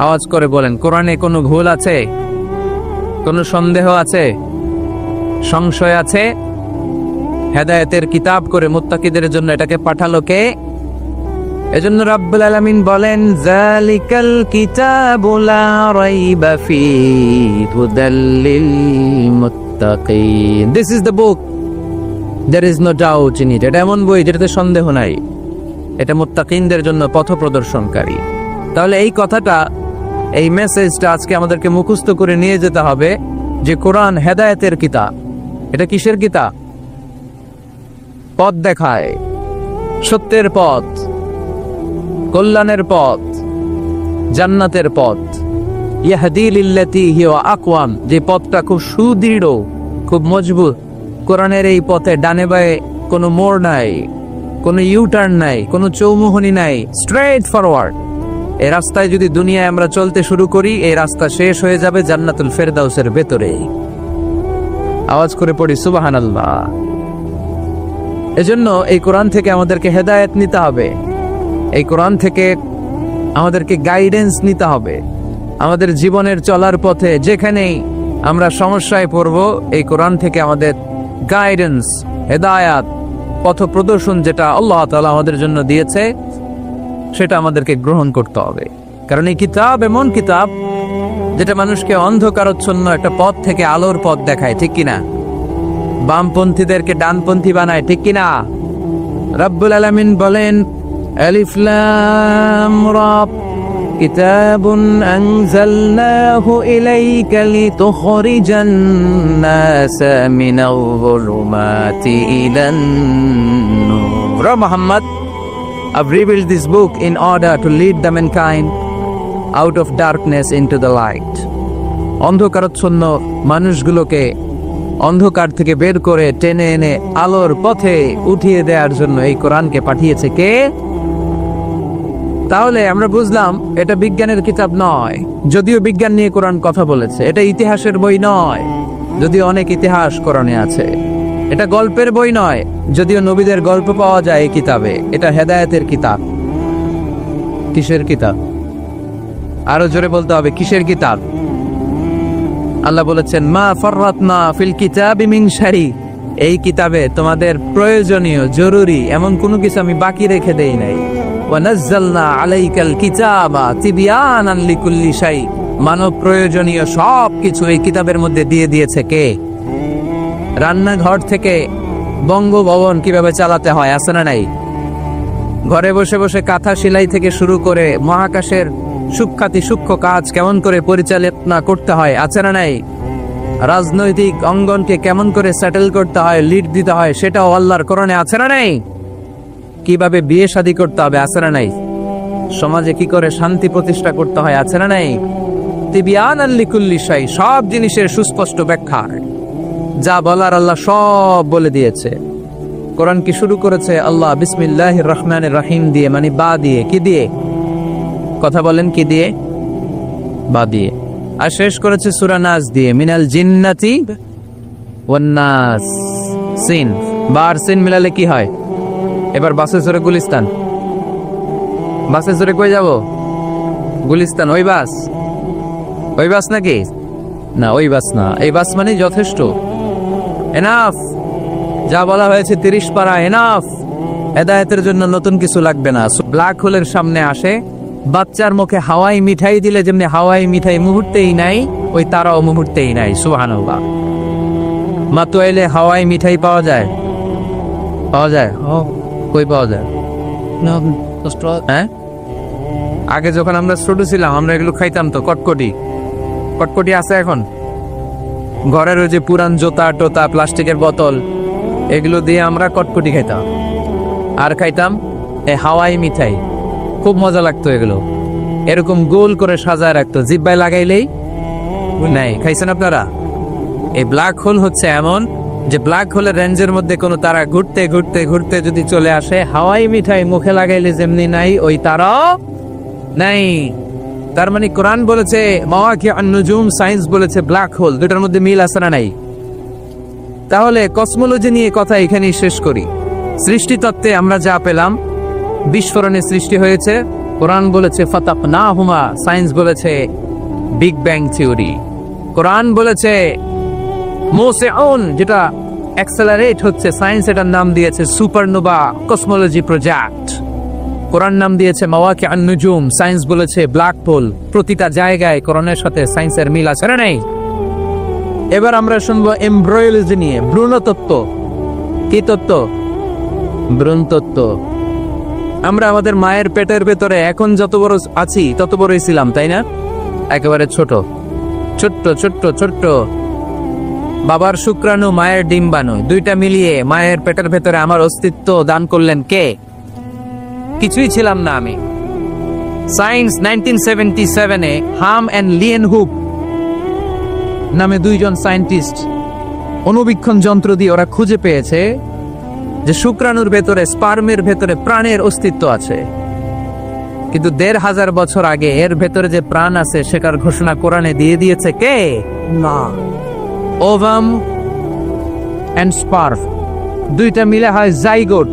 আওয়াজ করে বলেন, কোরআনে কোনো ভুল আছে? কোনো সন্দেহ আছে? সংশয় আছে? হেদায়েতের কিতাব করে মুত্তাকিদের জন্য এটাকে পাঠালো কে? এজন্য রাব্বুল আলামিন বলেন, যালিকাল কিতাবু লা রাইবা ফীহি হুদাল লিল মুত্তাকিন। This is the book, there is no doubt in it. এটা এমন বই যেটাতে সন্দেহ নাই। এটা মুত্তাকিনদের জন্য পথ প্রদর্শনকারী। তাহলে এই কথাটা, এই মেসেজটা আজকে আমাদেরকে মুখস্থ করে নিয়ে যেতে হবে যে কোরআন হেদায়েতের কিতাব। এটা কিসের কিতাব? পথ দেখায়, সত্যের পথ, কল্যাণের পথ, জান্নাতের পথ। ইয়াহদি লিল্লাতি হিয়া আকওয়াম, যে পথটা খুব সুদৃঢ়, খুব মজবুত। কোরআনের এই পথে ডানে বায়ে কোনো মোড় নাই, কোনো ইউটার্ন নাই, কোনো চৌমুহনী নাই, স্ট্রেট ফরওয়ার্ড। এই রাস্তায় যদি দুনিয়ায় আমরা চলতে শুরু করি, এই রাস্তা শেষ হয়ে যাবে জান্নাতুল ফেরদাউসের ভেতরে। আওয়াজ করে পড়ি সুবহানাল্লাহ। এজন্য এই কোরআন থেকে আমাদেরকে হেদায়েত নিতে হবে। এই কোরআন থেকে আমাদেরকে গাইডেন্স নিতে হবে। আমাদের জীবনের চলার পথে যেখানেই আমরা সমস্যায় পড়ব, এই কোরআন থেকে আমাদের গাইডেন্স, হেদায়াত, পথ প্রদর্শন যেটা আল্লাহ তাআলা আমাদের জন্য দিয়েছে, সেটা আমাদেরকে গ্রহণ করতে হবে। কারণ এই কিতাব এমন কিতাব যেটা মানুষকে অন্ধকারচ্ছন্ন একটা পথ থেকে আলোর পথ দেখায়, ঠিক কিনা? বামপন্থীদেরকে ডানপন্থী বানায়, ঠিক কিনা? রাব্বুল আলামিন বলেন, আলিফ লাম রা, কিতাবুন আনজালনাহু ইলাইকা লিতুখরিজান নাসা মিনাল যুলুমাতি ইলান নূর। Muhammad, I've revealed this book in order to lead the mankind out of darkness into the light. অন্ধকারাচ্ছন্ন মানুষগুলোকে অন্ধকার থেকে বের করে টেনে এনে আলোর পথে উঠিয়ে দেওয়ার জন্য এই কোরআনকে পাঠিয়েছে কে? তাহলে আমরা বুঝলাম এটা বিজ্ঞানের কিতাব নয়, যদিও বিজ্ঞান নিয়ে কোরআন কথা বলেছে। এটা ইতিহাসের বই নয়, যদিও অনেক ইতিহাস কোরআনে আছে। এটা গল্পের বই নয়, যদিও নবীদের গল্প পাওয়া যায় এই কিতাবে। এটা হেদায়েতের কিতাব। কিসের কিতাব? আরো জোরে বলতে হবে, কিসের কিতাব? আল্লাহ বলেছেন, মা ফাররাতনা ফিল কিতাবি মিন শাই। এই কিতাবে তোমাদের প্রয়োজনীয়, জরুরি এমন কোনো কিছু আমি বাকি রেখে দেই নাই। ওয়া নাযালনা আলাইকাল কিতাবা তিবয়ানান লিকুল্লি শাই। মানব প্রয়োজনীয় সব কিছু এই কিতাবের মধ্যে দিয়ে দিয়েছে কে? রান্নাঘর থেকে বঙ্গভবন কিভাবে চালাতে হয় আছে না নাই? ঘরে বসে বসে কাঁথা সেলাই থেকে শুরু করে মহাকাশের সূক্ষ্মাতি সূক্ষ্ম কাজ কেমন করে পরিচালনা করতে হয় আছে না নাই? রাজনৈতিক অঙ্গনকে কেমন করে সেটেল করতে হয়, লিড দিতে হয়, সেটাও আল্লাহর কোরআনে আছে না নাই? কিভাবে বিয়ে শাদী করতে হবে আছে না নাই? সমাজে কি করে শান্তি প্রতিষ্ঠা করতে হয় আছে না নাই? তিবিয়ানান লিকুল্লি শাই, সব জিনিসের সুস্পষ্ট ব্যাখ্যা, যা বলার আল্লাহ সব বলে দিয়েছে। কোরআন কি শুরু করেছে আল্লাহ বিসমিল্লাহির রহমানির রহিম দিয়ে, মানে বা দিয়ে। কি দিয়ে? কথা বলেন, কি দিয়ে? বা দিয়ে। আর শেষ করেছে সূরা নাস দিয়ে, মিনাল জিন্নাতি ওয়ান নাস। সিন বার সিন মিলালে কি হয়? এবার বাসে চড়ে গুলিস্তান, বাসে চড়ে কই যাব? গুলিস্তান। ওই বাস? ওই বাস নাকি? না, ওই বাস না। এই বাস মানে যথেষ্ট, এনাফ। যা বলা হয়েছে 30 পারা এনাফ। হেদায়েতের জন্য নতুন কিছু লাগবে না। ব্ল্যাক হোলের সামনে আসে, বাচ্চার মুখে হাওয়াই মিঠাই দিলে যেমনি হাওয়াই মিঠাই মুহূর্তেই নাই, ওই তারাও মুহূর্তেই নাই। সুবহানাল্লাহ। মাতো এলে হাওয়াই মিঠাই পাওয়া যায়? পাওয়া যায়? কই পাওয়া যায়? হ্যাঁ, আগে যখন আমরা ছোট ছিলাম আমরা এগুলো খাইতাম তো। কটকটি, কটকটি আছে এখন? ঘরের ওই যে পুরান জোতা টোতা, প্লাস্টিকের বোতল, এগুলো দিয়ে আমরা কটকটি খাইতাম। আর খাইতাম এই হাওয়াই মিঠাই, খুব মজা লাগতো। এগুলো এরকম গোল করে সাজায় রাখতো, জিব্বায় লাগাইলেই নাই। খাইছেন আপনারা? এই ব্ল্যাক হোল হচ্ছে এমন যে ব্ল্যাক হোলের রেঞ্জের মধ্যে কোনো তারা ঘুরতে ঘুরতে ঘুরতে যদি চলে আসে, হাওয়াই মিঠাই মুখে লাগাইলে যেমনি নাই, ওই তারাও নাই। তার মানে কোরআন বলেছে মাওয়াকিআন নুজুম, সায়েন্স বলেছে ব্ল্যাক হোল। দুটার মধ্যে মিল আছে না নাই? তাহলে কসমোলজি নিয়ে কথা এখানেই শেষ করি। সৃষ্টি তত্ত্বে আমরা যা পেলাম, বিস্ফোরণে সৃষ্টি হয়েছে। কোরআন বলেছে ফাতাকনাহুমা, সায়েন্স বলেছে বিগ ব্যাং থিওরি। কোরআন বলেছে মোসেউন, যেটা অ্যাক্সেলারেট হচ্ছে, সায়েন্স এটার নাম দিয়েছে সুপারনোভা কসমোলজি প্রজেক্ট। কোরআন নাম দিয়েছে মাওয়াকিআন নুজুম, সায়েন্স বলেছে ব্ল্যাক হোল। প্রতিটা জায়গায় কোরআনের সাথে সায়েন্সের মিল আছে না নেই? এবার আমরা শুনবো এমব্রয়োলজি নিয়ে, ভ্রূণতত্ত্ব। কি তত্ত্ব? ভ্রূণতত্ত্ব। আমরা আমাদের মায়ের পেটের ভেতরে এখন যত বড় আছি তত বড়ই ছিলাম, তাই না? একেবারে ছোট ছোট্ট ছোট্ট ছোট্ট। বাবার শুক্রাণু, মায়ের ডিম্বাণু, দুইটা মিলিয়ে মায়ের পেটের ভেতরে আমার অস্তিত্ব দান করলেন কে? কিছুই ছিলাম না আমি। সায়েন্স 1977-এ হাম এন্ড লিয়েনহুক নামে দুইজন সায়েন্টিস্ট অনুবীক্ষণ যন্ত্র দিয়ে ওরা খুঁজে পেয়েছে যে শুক্রাণুর ভেতরে, স্পার্মের ভেতরে প্রাণের অস্তিত্ব আছে। কিন্তু 1500 বছর আগে এর ভেতরে যে প্রাণ আছে সেটার ঘোষণা কোরআনে দিয়ে দিয়েছে কে? না। ওভাম এন্ড স্পার্ম দুইটা মিলে হয় জাইগোট।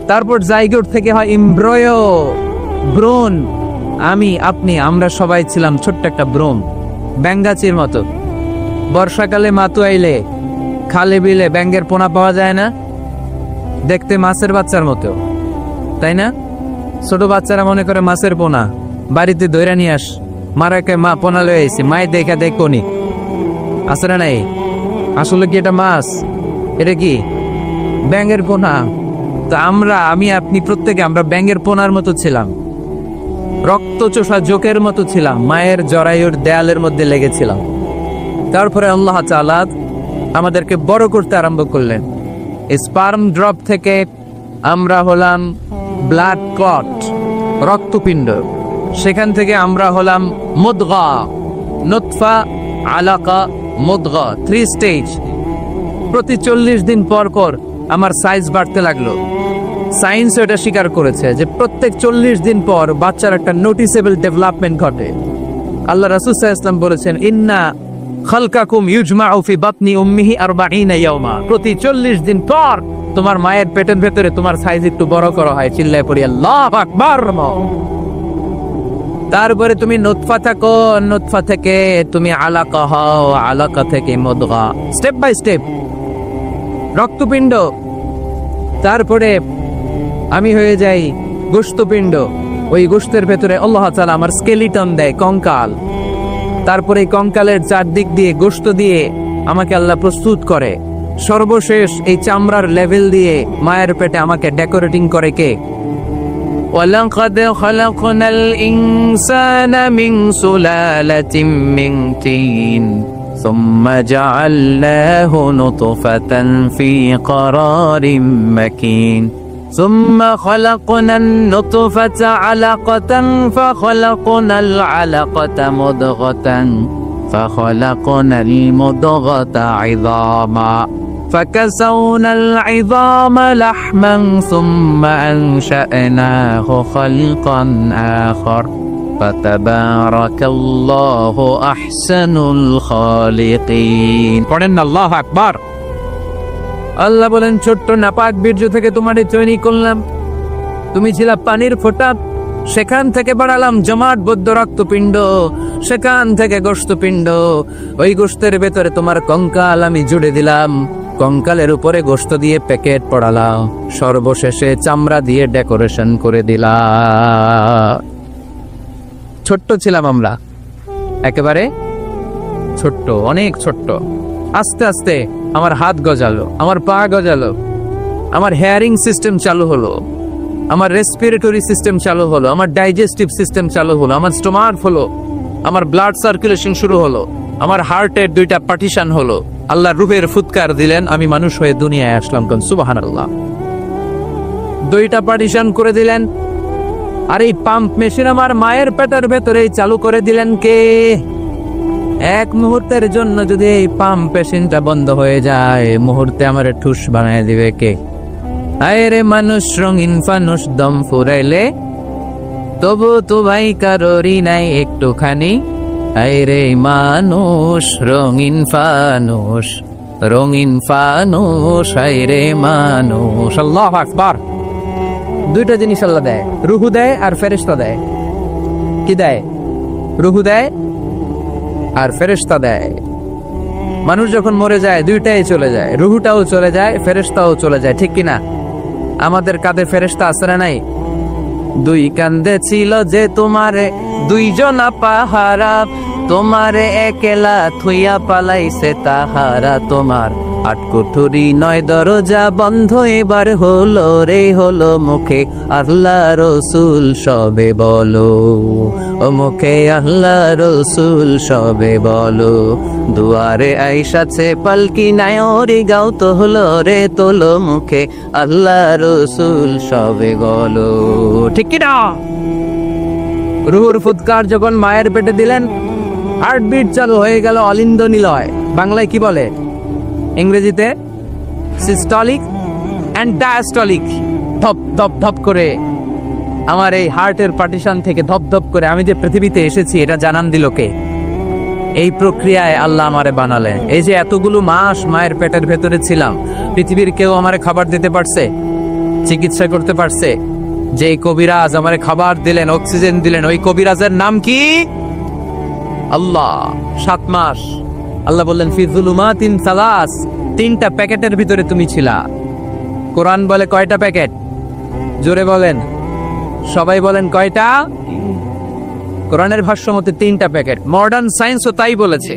তারপর জাইগোট থেকে হয় এমব্রয়ো, ভ্রূণ। আমি, আপনি, আমরা সবাই ছিলাম ছোট্ট একটা ভ্রূণ, ব্যাঙ্গাচির মতো। বর্ষাকালে মাতু আইলে খালে বিলে ব্যাঙ্গের পোনা পাওয়া যায় না? দেখতে মাছের বাচ্চার মতো, তাই না? ছোট বাচ্চারা মনে করে মাছের পোনা, বাড়িতে ধইরা নিয়ে আস, মারাকে মা পোনা লয়ে আইছে, মায় দেখা দেখ কোনি আছে না নাই? আসলে কি এটা মাছ? এটা কি ব্যাঙ্গের পোনা? তো আমরা, আমি, আপনি, প্রত্যেকে আমরা ব্যাঙ্গের পোনার মতো ছিলাম, রক্তচোষা জোকের মতো ছিলাম, মায়ের জরায়ুর দেয়ালের মধ্যে লেগেছিলাম। তারপরে আল্লাহ তাআলা আমাদেরকে বড় করতে আরম্ভ করলেন। স্পার্ম ড্রপ থেকে আমরা হলাম ব্লাড ক্লট, রক্তপিণ্ড। সেখান থেকে আমরা হলাম মুদগা, নুতফা, আলাকা, মুদগা, 3 স্টেজ। প্রতি 40 দিন পর পর আমার সাইজ বাড়তে লাগলো। সায়েন্স এটা স্বীকার করেছে যে প্রত্যেক 40 দিন পর বাচ্চার একটা নোটিসেবল ডেভেলপমেন্ট ঘটে। আল্লাহ রাসূল সাল্লাল্লাহু আলাইহি ওয়াসাল্লাম বলেছেন ইন্না খালকাকুম ইউজমাউ ফি বাতনি উম্মিহি 40 ইয়াওমা। প্রতি 40 দিন পর তোমার মায়ের পেটের ভেতরে তোমার সাইজ একটু বড় করা হয়। চিল্লায় পড়ি আল্লাহু আকবার। তারপরে তুমি নুতফা থাকো, নুতফা থেকে তুমি আলাকা হও, আলাকা থেকে মুদগা, স্টেপ বাই স্টেপ রক্তপিণ্ড। তারপরে আমি হয়ে যাই গোশতপিণ্ড। ওই গোশতের ভেতরে আল্লাহ তাআলা আমার স্কেলিটন দেয়, কঙ্কাল। তারপরে কঙ্কালের চারদিক দিয়ে গোশত দিয়ে আমাকে আল্লাহ প্রস্তুত করে। সর্বশেষ এই চামড়ার লেভেল দিয়ে মায়ের পেটে আমাকে ডেকোরেটিং করে কে? ওয়ালাকাদ খালাকনাল ইনসানা মিন সুলালাতিন মিন তিন সুম্মা জাআলনাহু নুতফাতান ফি ক্বারারিম মাকিন। ثم خلقنا النطفة علقة فخلقنا العلقة مضغة فخلقنا المضغة عظاما فكسونا العظام لحما ثم أنشأناه خلقا آخر فتبارك الله أحسن الخالقين পড়েন আল্লাহু আকবার। আল্লাহ বলেন ছোট্ট নাপাক বীর্য থেকে তোমারে তৈরি করলাম, তুমি ছিলা পানির ফোঁটা, সেখান থেকে বাড়ালাম জমাট বদ্ধ রক্তপিণ্ড, সেখান থেকে গোশতপিণ্ড, ওই গোশতের ভেতরে তোমার কঙ্কাল আমি জুড়ে দিলাম, কঙ্কালের উপরে গোশত দিয়ে প্যাকেট পড়ালাম, সর্বশেষে চামড়া দিয়ে ডেকোরেশন করে দিলাম। ছোট্ট ছিলাম আমরা, একেবারে ছোট্ট, অনেক ছোট্ট। আস্তে আস্তে আমার হাত গজালো, আমার পা গজালো, আমার হেয়ারিং সিস্টেম চালু হলো, আমার রেসপিরেটরি সিস্টেম চালু হলো, আমার ডাইজেস্টিভ সিস্টেম চালু হলো, আমার স্টোমাক হলো, আমার ব্লাড সার্কুলেশন শুরু হলো, আমার হার্টের দুইটা পার্টিশন হলো। আল্লাহ রূহের ফুৎকার দিলেন, আমি মানুষ হয়ে দুনিয়ায় আসলাম। কোন সুবহানাল্লাহ। দুইটা পার্টিশন করে দিলেন। আর এই পাম্প মেশিন আমার মায়ের পেটের ভেতরে চালু করে দিলেন কে? এক মুহূর্তের জন্য যদি এই পাম্প মেশিনটা বন্ধ হয়ে যায়, মুহূর্তে আমার ঠুস বানায় দিবে কে? আরে মানুষ রঙিন ফানুষ, দম ফুরাইলে তবু তো ভাই কারোরই নাই একটুখানি। আরে মানুষ রঙিন ফানুষ, রঙিন ফানুষ, আরে মানুষ। আল্লাহু আকবার। দুইটা জিনিস আল্লাহ দেয়, রুহু দেয় আর ফেরেশতা দেয়। কি দেয়? রুহু দেয় আর ফেরেশতা দেয়। মানুষ যখন মরে যায় দুইটাই চলে যায়, রুহুটাও চলে যায়, ফেরেশতাও চলে যায়, ঠিক কিনা? আমাদের কাঁধে ফেরেশতা আছে না নাই? দুই কান্দে ছিল যে তোমারে দুইজনা পাহারা, তোমারে একলা থুইয়া পালাইছে তাহারা, তোমার আটকুঠুরি নয় দরজা বন্ধ এবার হলো রে, হলো মুখে আল্লাহ রসুল সবে বলো, ও মুখে আল্লাহ রসুল সবে বলো, দুয়ারে আইসাছে পালকি নায়রি গাও তো হলো রে, তোলো মুখে আল্লাহ রসুল সবে বলো। ঠিক কিনা? রুহুর ফুৎকার যখন মায়ের পেটে দিলেন, হার্টবিট চালু হয়ে গেল, অলিন্দ নিলয়। বাংলায় কি বলে? ইংরেজিতে সিস্টলিক এন্ড ডায়াস্টলিক। ধপ ধপ ধপ করে আমার এই হার্টের পার্টিশন থেকে ধপ ধপ করে আমি যে পৃথিবীতে এসেছি এটা জানান দিল কে? এই প্রক্রিয়ায় আল্লাহ আমারে বানালেন। এই যে এতগুলো মাস মায়ের পেটের ভেতরে ছিলাম, পৃথিবীর কেউ আমারে খাবার দিতে পারছে, চিকিৎসা করতে পারছে? যে কবিরাজ আমারে খাবার দিলেন, অক্সিজেন দিলেন, ওই কবিরাজের নাম কি? আল্লাহ। 7 মাস আল্লাহ বললেন ফি যুলুমাতিন সালাস, 3টা প্যাকেটের ভিতরে তুমি ছিলা। কোরআন বলে কয়টা প্যাকেট? জোরে বলেন, সবাই বলেন কয়টা? কোরআনের ভাষ্য মতে 3টা প্যাকেট। মডার্ন সায়েন্সও তাই বলেছে,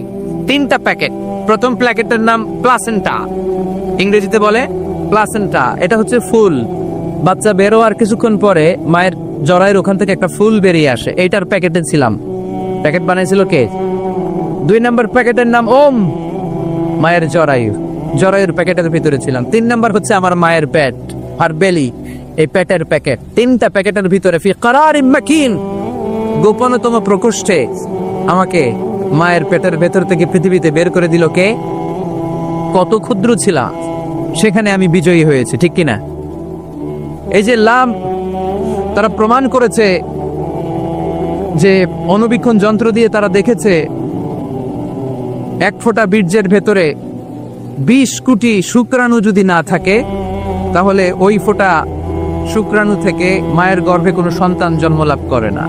3টা প্যাকেট। প্রথম প্যাকেটের নাম প্লাসেন্টা, ইংরেজিতে বলে প্লাসেন্টা। এটা হচ্ছে ফুল। বাচ্চা বের হওয়ার কিছুক্ষণ পরে মায়ের জরায়ুর ওখান থেকে একটা ফুল বেরিয়ে আসে, এইটার প্যাকেটে ছিলাম। প্যাকেট বানাইছিল কে? 2 নম্বর প্যাকেটের নাম ওম, মায়ের জরায়ু, জরায়ুর প্যাকেটের ভিতরে ছিলাম। 3 নম্বর হচ্ছে আমার মায়ের পেট, আর বেলি, এই পেটের প্যাকেট। 3টা প্যাকেটের ভিতরে ফি করারিম মাকিন, গোপনতম প্রকোষ্ঠে আমাকে মায়ের পেটের ভেতর থেকে পৃথিবীতে বের করে দিল কে? কত ক্ষুদ্র ছিলাম, সেখানে আমি বিজয়ী হয়েছি, ঠিক কিনা? এই যে লাম, তারা প্রমাণ করেছে যে অণুবীক্ষণ যন্ত্র দিয়ে তারা দেখেছে 1 ফোঁটা বীর্যের ভেতরে 20 কোটি শুক্রাণু যদি না থাকে, তাহলে ওই ফোঁটা শুক্রাণু থেকে মায়ের গর্ভে কোনো সন্তান জন্ম লাভ করে না।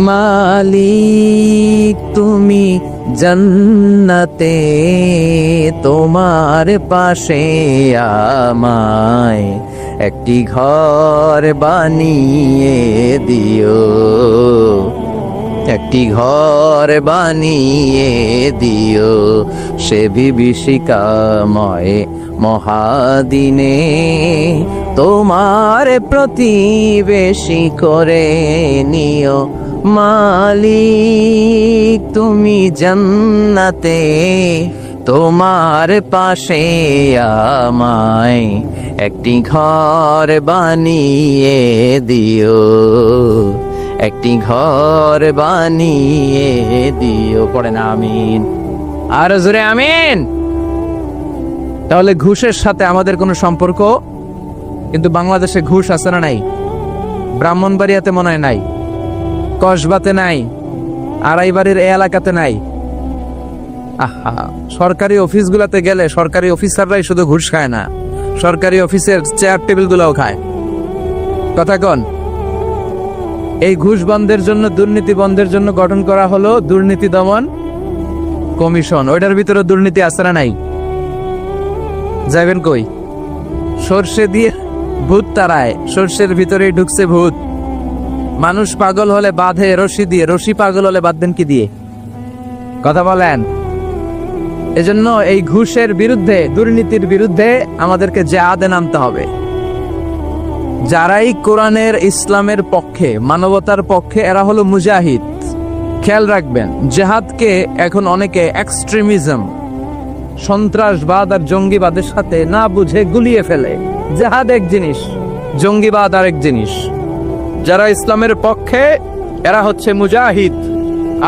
মালিক তুমি জান্নাতে, তোমার পাশে আমায় একটি ঘর বানিয়ে দিও, একটি ঘর বানিয়ে দিও, সে বিভীষিকাময় মহাদিনে তোমার প্রতিবেশী করে নিও। মালিক তুমি জান্নাতে, তোমার পাশে আমায় একটি ঘর বানিয়ে দিও, একটি ঘর বানিয়ে দিও। পড়েন আমিন। আর জোরে আমিন। তাহলে ঘুষের সাথে আমাদের কোনো সম্পর্ক? কিন্তু বাংলাদেশে ঘুষ আছে না নাই? ব্রাহ্মণবাড়িয়াতে মনে হয় নাই, কসবাতে নাই, আড়াইবাড়ির এই এলাকাতে নাই। আহা, সরকারি অফিসগুলোতে গেলে সরকারি অফিসাররাই শুধু ঘুষ খায় না, সরকারি অফিসের চেয়ার টেবিল গুলাও খায়। কথা কন। এই ঘুষ বন্ধের জন্য, দুর্নীতি বন্ধের জন্য গঠন করা হলো দুর্নীতি দমন কমিশন। ওইটার ভিতরে দুর্নীতি আছে না নাই? যাবেন কই? সর্ষে দিয়ে ভূত তাড়ায়, সর্ষের ভিতরেই ঢুকছে ভূত। মানুষ পাগল হলে বাঁধে রশি দিয়ে, রশি পাগল হলে বাঁধবেন কি দিয়ে? কথা বলেন। এজন্য এই ঘুষের বিরুদ্ধে, দুর্নীতির বিরুদ্ধে আমাদেরকে জিহাদে নামতে হবে। যারাই কোরআনের, ইসলামের পক্ষে, মানবতার পক্ষে, এরা হলো মুজাহিদ। খেয়াল রাখবেন, জিহাদকে এখন অনেকে এক্সট্রিমিজম, সন্ত্রাসবাদ আর জঙ্গিবাদের সাথে না বুঝে গুলিয়ে ফেলে। জিহাদ এক জিনিস, জঙ্গিবাদ আরেক জিনিস। যারা ইসলামের পক্ষে এরা হচ্ছে মুজাহিদ,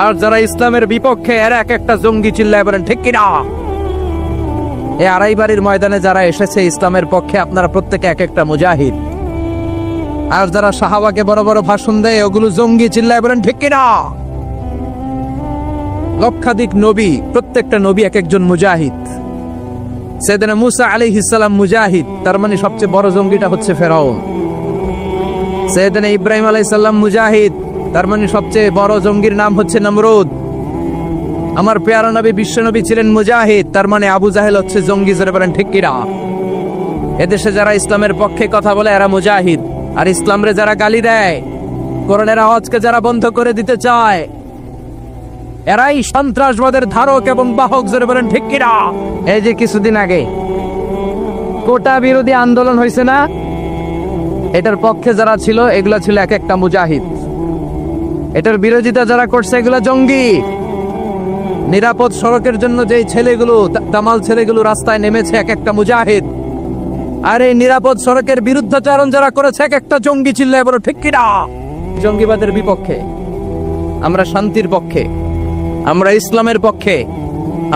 আর যারা ইসলামের বিপক্ষে এরা এক একটা জঙ্গি। চিল্লায় বলেন ঠিক কিনা? এই আড়াইবাড়ির ময়দানে যারা এসেছে ইসলামের পক্ষে, আপনারা প্রত্যেকে এক একটা মুজাহিদ। আর যারা সাহাবাকে বড় বড় ভাষণ দেয়, ওগুলো জঙ্গি। চিল্লায় বলেন ঠিক কিনা? লক্ষাধিক নবী, প্রত্যেকটা নবী এক একজন মুজাহিদ। সাইয়েদনা মুসা আলাইহিস সালাম মুজাহিদ, তার মানে সবচেয়ে বড় জঙ্গিটা হচ্ছে ফেরাউন। সাইয়েদনা ইব্রাহিম আলাইহিস সালাম মুজাহিদ, তার মানে সবচেয়ে বড় জঙ্গির নাম হচ্ছে নমরুদ। আমার পেয়ারা নবী, বিশ্ব নবী ছিলেন মুজাহিদ, তার মানে আবু জাহেল হচ্ছে জঙ্গি। জোরে বলেন ঠিক কিনা? এদেশে যারা ইসলামের পক্ষে কথা বলে এরা মুজাহিদ, আর ইসলামরে যারা গালি দেয়, কোরআনের আওয়াজকে যারা বন্ধ করে দিতে চায়, এরাই সন্ত্রাসবাদের ধারক এবং বাহক। জোরে বলেন ঠিক কিনা? এই যে কিছুদিন আগে কোটা বিরোধী আন্দোলন হয়েছে না, এটার পক্ষে যারা ছিল এগুলা ছিল এক একটা মুজাহিদ। এটার বিরোধিতা যারা করছে এগুলা জঙ্গি। নিরাপদ সড়কের জন্য যেই ছেলেগুলো, দামাল ছেলেগুলো রাস্তায় নেমেছে, এক একটা মুজাহিদ। আর এই নিরাপদ সড়কের বিরুদ্ধাচরণ যারা করেছে এক একটা জঙ্গি। চিল্লায় বলো ঠিক কিনা? জঙ্গিবাদের বিপক্ষে আমরা, শান্তির পক্ষে আমরা, ইসলামের পক্ষে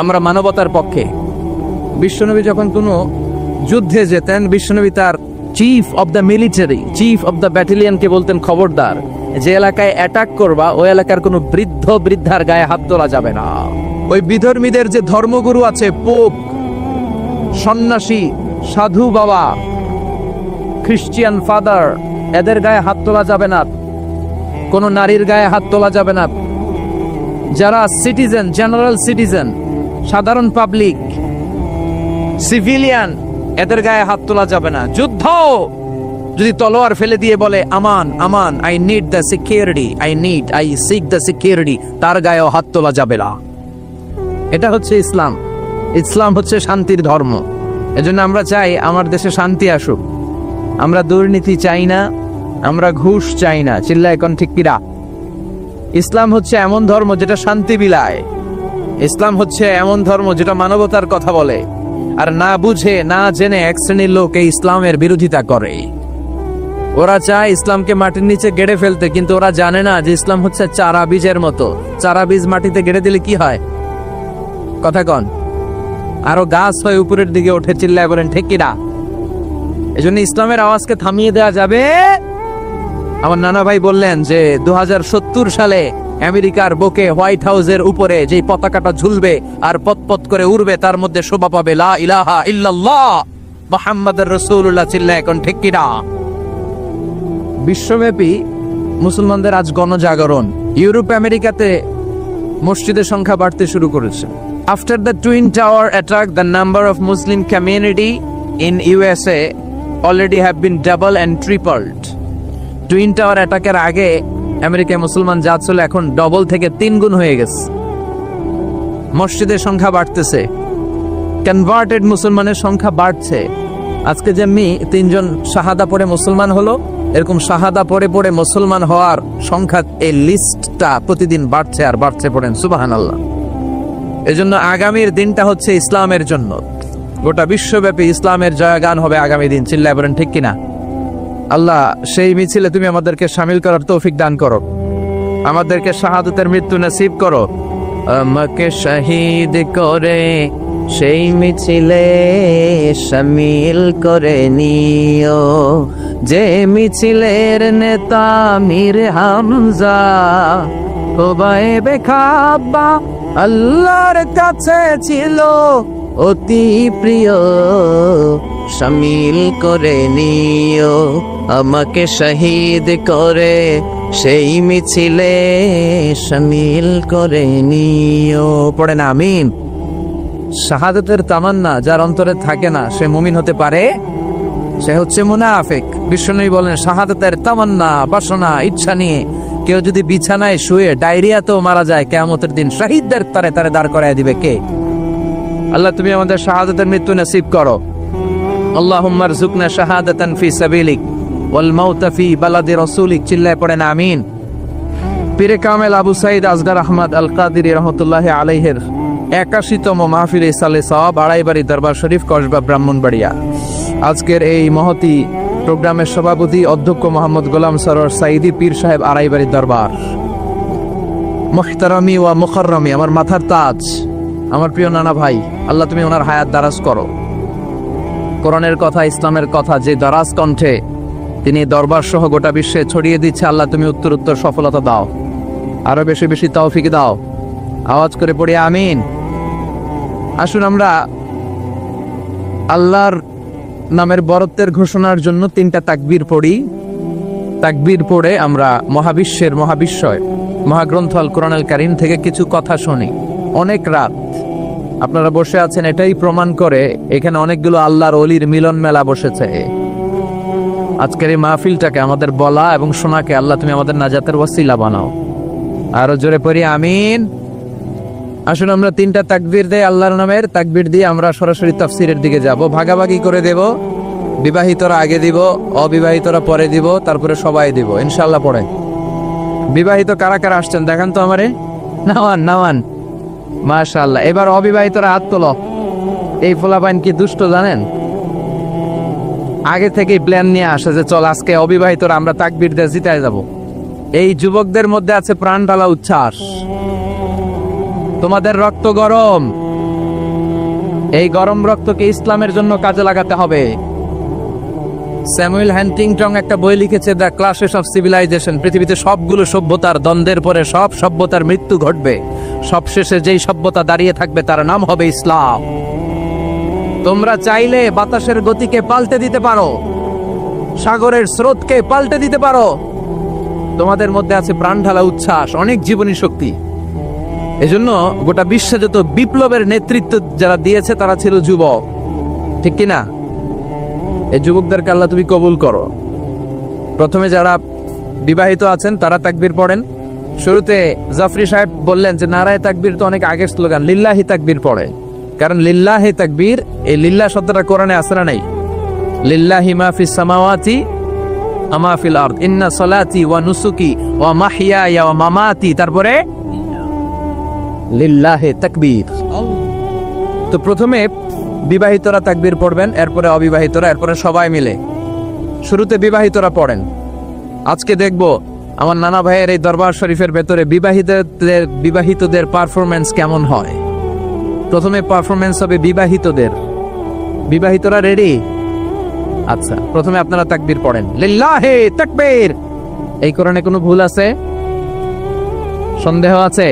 আমরা, মানবতার পক্ষে। বিশ্বনবী যখন কোনো যুদ্ধে যেতেন, বিশ্বনবী তার chief of the military, chief of the ব্যাটালিয়নকে বলতেন, খবরদার, যে এলাকায় অ্যাটাক করবা ওই এলাকার কোনো বৃদ্ধ বৃদ্ধার গায়ে হাত তোলা যাবে না। ওই বিধর্মীদের যে ধর্মগুরু আছে, পোপ, সন্ন্যাসী, সাধু বাবা, খ্রিস্টিয়ান ফাদার, এদের গায়ে হাত তোলা যাবে না। কোন নারীর গায়ে হাত তোলা যাবে না। যারা সিটিজেন, জেনারেল সিটিজেন, সাধারণ পাবলিক, সিভিলিয়ান, এদের গায়ে হাত তোলা যাবে না। যুদ্ধ যদি তলোয়ার ফেলে দিয়ে বলে আমান আমান, I need the security, I seek the security, তার গায়েও হাত তোলা যাবে না। এটা হচ্ছে ইসলাম। ইসলাম হচ্ছে শান্তির ধর্ম। এজন্য আমরা চাই আমার দেশে শান্তি আসুক। আমরা দুর্নীতি চাই না, আমরা ঘুষ চাই না। চিল্লায় এখন ঠিক কিনা? ইসলাম হচ্ছে এমন ধর্ম যেটা শান্তি বিলায়। ইসলাম হচ্ছে এমন ধর্ম যেটা মানবতার কথা বলে। আর না বুঝে, না জেনে এক শ্রেণীর লোক এই ইসলামের বিরোধিতা করে। ওরা চায় ইসলামকে মাটির নিচে গেড়ে ফেলতে, কিন্তু ওরা জানে না যে ইসলাম হচ্ছে চারা বীজের মতো। চারা বীজ মাটিতে গেড়ে দিলে কি হয়? কথা কন। আরো গাছ হয়ে উপরের দিকে ওঠে। চিল্লায় বলেন ঠিক কিনা? এজন্য ইসলামের আওয়াজকে থামিয়ে দেওয়া যাবে। আমার নানা ভাই বললেন যে 2070 সালে আমেরিকার বুকে হোয়াইট হাউসের উপরে যে পতাকাটা ঝুলবে আর পতপত করে উড়বে, তার মধ্যে শোভা পাবে লা ইলাহা ইল্লাল্লাহ মুহাম্মাদুর রাসূলুল্লাহ। চিল্লায় এখন ঠিক কিনা? বিশ্বব্যাপী মুসলমানদের আজ গণজাগরণ। ইউরোপ, আমেরিকাতে মসজিদের সংখ্যা বাড়তে শুরু করেছে। After the Twin Tower attack, the number of Muslim community in USA already have been double and tripled. Twin tower অ্যাটাকের আগে আমেরিকায় মুসলমান জাত ছিল, এখন ডবল থেকে 3 গুণ হয়ে গেছে। মসজিদের সংখ্যা বাড়তেছে, কনভার্টেড মুসলমানের সংখ্যা বাড়ছে। আজকে যেমনি 3 জন শাহাদা পড়ে মুসলমান হলো, এরকম শাহাদা পড়ে পড়ে মুসলমান হওয়ার সংখ্যা, এই লিস্টটা প্রতিদিন বাড়ছে আর বাড়ছে। পড়েন সুবহানাল্লাহ। এজন্য আগামীর দিনটা হচ্ছে ইসলামের জন্য। গোটা বিশ্বব্যাপী ইসলামের জয়গান হবে আগামী দিন। চিল্লায় বলেন ঠিক কিনা? আল্লাহ সেই মিছিলে তুমি আমাদেরকে শামিল করার তৌফিক দান করো, আমাদেরকে শাহাদাতের মৃত্যু নসিব করো। আমাকে শহীদ করে সেই মিছিলে শামিল করে নিও, যে মিছিলের নেতা মীর হামজা ওবায়ে খাব্বা আল্লাহর কাছে ছিল অতি প্রিয়, শামিল করে নিও আমাকে শহীদ করে সেই মিছিলে শামিল করে নিও। পড়েন আমিন। শাহাদাতের তামান্না যার অন্তরে থাকে না সে মুমিন হতে পারে? সে হচ্ছে মুনাফিক। বিশ্বনবী বলেন শাহাদাতের তামান্না, বাসনা, ইচ্ছা নিয়ে কেউ যদি বিছানায় শুয়ে ডায়রিয়াতেও মারা যায়, কিয়ামতের দিন শহীদদের তারে তারে দাঁড় করায় দিবে কে? আল্লাহ তুমি আমাদের শাহাদাতের মৃত্যু নসিব করো। আল্লাহুম্মা রযুকনা শাহাদাতান ফি সাবিলিক ওয়াল মাউতা ফি বালাদি রাসূলিক। চিল্লায় পড়েন আমিন। পীরে কামেল আবু সাঈদ আসগার আহমদ আল কাদিরি রহমতুল্লাহি আলাইহির 81তম মাহফিলে ইসালে সওয়াব আড়াইবাড়ি দরবার শরীফ, কসবা, ব্রাহ্মণবাড়িয়া। আজকের এই মহতি প্রোগ্রামের সভাপতি অধ্যক্ষ মোহাম্মদ গোলাম সরোয়ার সাঈদী পীর সাহেব, আড়াইবাড়ি দরবার। মুহতারামি ওয়া মুকাররমি, আমার মাথার তাজ, আমার প্রিয় নানা ভাই, আল্লাহ তুমি ওনার হায়াত দারাজ করো। কোরআনের কথা, ইসলামের কথা যে দারাজ কণ্ঠে তিনি দরবার সহ গোটা বিশ্বে ছড়িয়ে দিচ্ছে, আল্লাহ তুমি উত্তর উত্তর সফলতা দাও, আরো বেশি বেশি তৌফিক দাও। আওয়াজ করে পড়ি আমিন। আসুন আমরা আল্লাহর নামের বরত্বের ঘোষণার জন্য 3টা তাকবীর পড়ি। তাকবীর পড়ে আমরা মহাবিশ্বের মহাবিশ্বয় মহাগ্রন্থ আল কোরআনুল কারীম থেকে কিছু কথা শুনি। অনেক রাত আপনারা বসে আছেন, এটাই প্রমাণ করে এখানে অনেকগুলো আল্লাহর ওলির মিলন মেলা বসেছে। আজকের এই মাহফিলটাকে, আমাদের বলা এবং শোনাকে আল্লাহ তুমি আমাদের নাজাতের ওয়াসিলা বানাও। আরো জোরে পড়ি আমিন। আসুন আমরা 3টা তাকবীর দেই আল্লাহর নামের। তাকবীর দিয়ে আমরা সরাসরি তাফসীরের দিকে যাব। ভাগাভাগি করে দেব। বিবাহিতরা আগে দিব, অবিবাহিতরা পরে দিব, তারপরে সবাই দিব ইনশাআল্লাহ। পড়ে বিবাহিত কারা কারা আসছেন দেখান তো আমারে। নাওয়ান নাওয়ান, মাশাআল্লাহ। এবার অবিবাহিতরা হাত তোলো। এই ফোলাপাইন কি দুষ্ট জানেন, আগে থেকেই প্ল্যান নিয়ে আসে যে চল আজকে অবিবাহিতরা আমরা তাকবীর দিয়ে জিতায় যাব। এই যুবকদের মধ্যে আছে প্রাণ ঢালা উচ্ছ্বাস। তোমাদের রক্ত গরম, এই গরম রক্তকে ইসলামের জন্য কাজে লাগাতে হবে। স্যামুয়েল হ্যান্টিংটন একটা বই লিখেছে, দ্য ক্লাসেস অফ সিভিলাইজেশন। পৃথিবীতে সবগুলো সভ্যতার দ্বন্দ্বের পরে সব সভ্যতার মৃত্যু ঘটবে, সবশেষে যেই সভ্যতা দাঁড়িয়ে থাকবে তার নাম হবে ইসলাম। তোমরা চাইলে বাতাসের গতিকে পাল্টে দিতে পারো, সাগরের স্রোতকে পাল্টে দিতে পারো। তোমাদের মধ্যে আছে প্রাণ ঢালা উচ্ছ্বাস, অনেক জীবনী শক্তি। এজন্য গোটা বিশ্বে যত বিপ্লবের নেতৃত্ব যারা দিয়েছে তারা ছিল যুবক, ঠিক কিনা? এই যুবকদেরকে আল্লাহ তুমি কবুল করো। প্রথমে যারা বিবাহিত আছেন তারা তাকবীর পড়েন। শুরুতে জাফরি সাহেব বললেন যে নারায়ে তাকবীর তো অনেক আগের স্লোগান, লিল্লাহি তাকবীর পড়ে। কারণ লিল্লাহি তাকবীর, এই লিল্লাহ শব্দটা কোরআনে আছে না নাই? লিল্লাহি মা ফিস সামাওয়াতি ওয়া মা ফিল আরদ, ইন্না সলাতি ওয়া নুসুকি ওয়া মাহইয়ায়া ওয়া মামাতি, তারপরে লিল্লাহি তাকবীর। তো প্রথমে বিবাহিতরা তাকবীর পড়বেন, এরপরে অবিবাহিতরা, এরপরে সবাই মিলে। শুরুতে বিবাহিতরা পড়েন। আজকে দেখব আমার নানা ভাইয়ের এই দরবার শরীফের ভেতরে বিবাহিতদের পারফরমেন্স কেমন হয়। প্রথমে পারফরমেন্স হবে বিবাহিতদের। বিবাহিতরা রেডি? আচ্ছা, প্রথমে আপনারা তাকবীর পড়েন, লিল্লাহি তাকবীর। এই কোরআনে কোনো ভুল আছে? সন্দেহ আছে?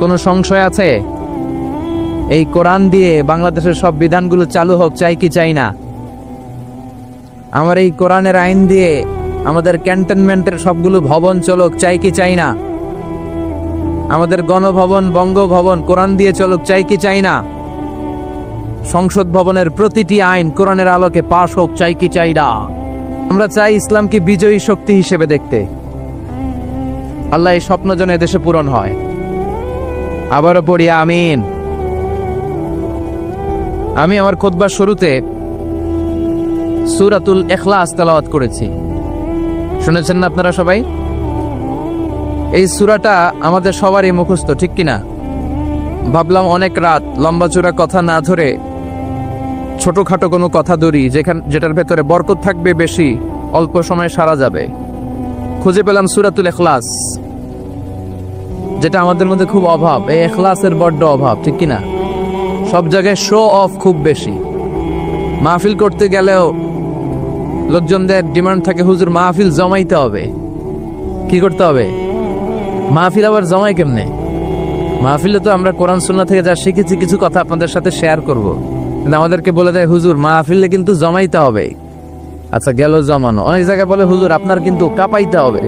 কোনো সংশয় আছে? এই কোরআন দিয়ে বাংলাদেশের সব বিধানগুলো চালু হোক, চাই কি চাই না? আমার এই কোরআনের আইন দিয়ে আমাদের ক্যান্টনমেন্টের সবগুলো ভবন চলুক, চাই কি চাই না? আমাদের গণভবন, বঙ্গভবন কোরআন দিয়ে চলুক, চাই কি চাই না? সংসদ ভবনের প্রতিটি আইন কোরআনের আলোকে পাশ হোক, চাই কি চাই না? আমরা চাই ইসলামকে বিজয়ী শক্তি হিসেবে দেখতে। আল্লাহ এই স্বপ্ন যেন এদেশে পূরণ হয়। আবারও পড়ি আমিন। আমি আমার খুতবার শুরুতে সূরাতুল ইখলাস তেলাওয়াত করেছি, শুনেছেন না আপনারা সবাই? এই সূরাটা আমাদের সবারই মুখস্থ, ঠিক কিনা? ভাবলাম অনেক রাত লম্বা চূড়া কথা না ধরে ছোটখাটো কোনো কথা ধরি যেটার ভেতরে বরকত থাকবে বেশি, অল্প সময়ে সারা যাবে। খুঁজে পেলাম সূরাতুল ইখলাস, যেটা আমাদের মধ্যে খুব অভাব। এই ইখলাসের বড্ড অভাব, ঠিক কিনা? সব জায়গায় শো অফ খুব বেশি। মাহফিল করতে গেলেও লোকজনদের ডিমান্ড থাকে, হুজুর মাহফিল জমাইতে হবে। কি করতে হবে? মাহফিল আবার জমাই কেমনে? মাহফিলে তো আমরা কোরআন সুন্নাহ থেকে যা শিখেছি কিছু কথা আপনাদের সাথে শেয়ার করব, কিন্তু আমাদেরকে বলে দেয় হুজুর মাহফিলে কিন্তু জমাইতে হবে। আচ্ছা গেল জমানো। অনেক জায়গায় বলে হুজুর আপনার কিন্তু কাঁপাইতে হবে।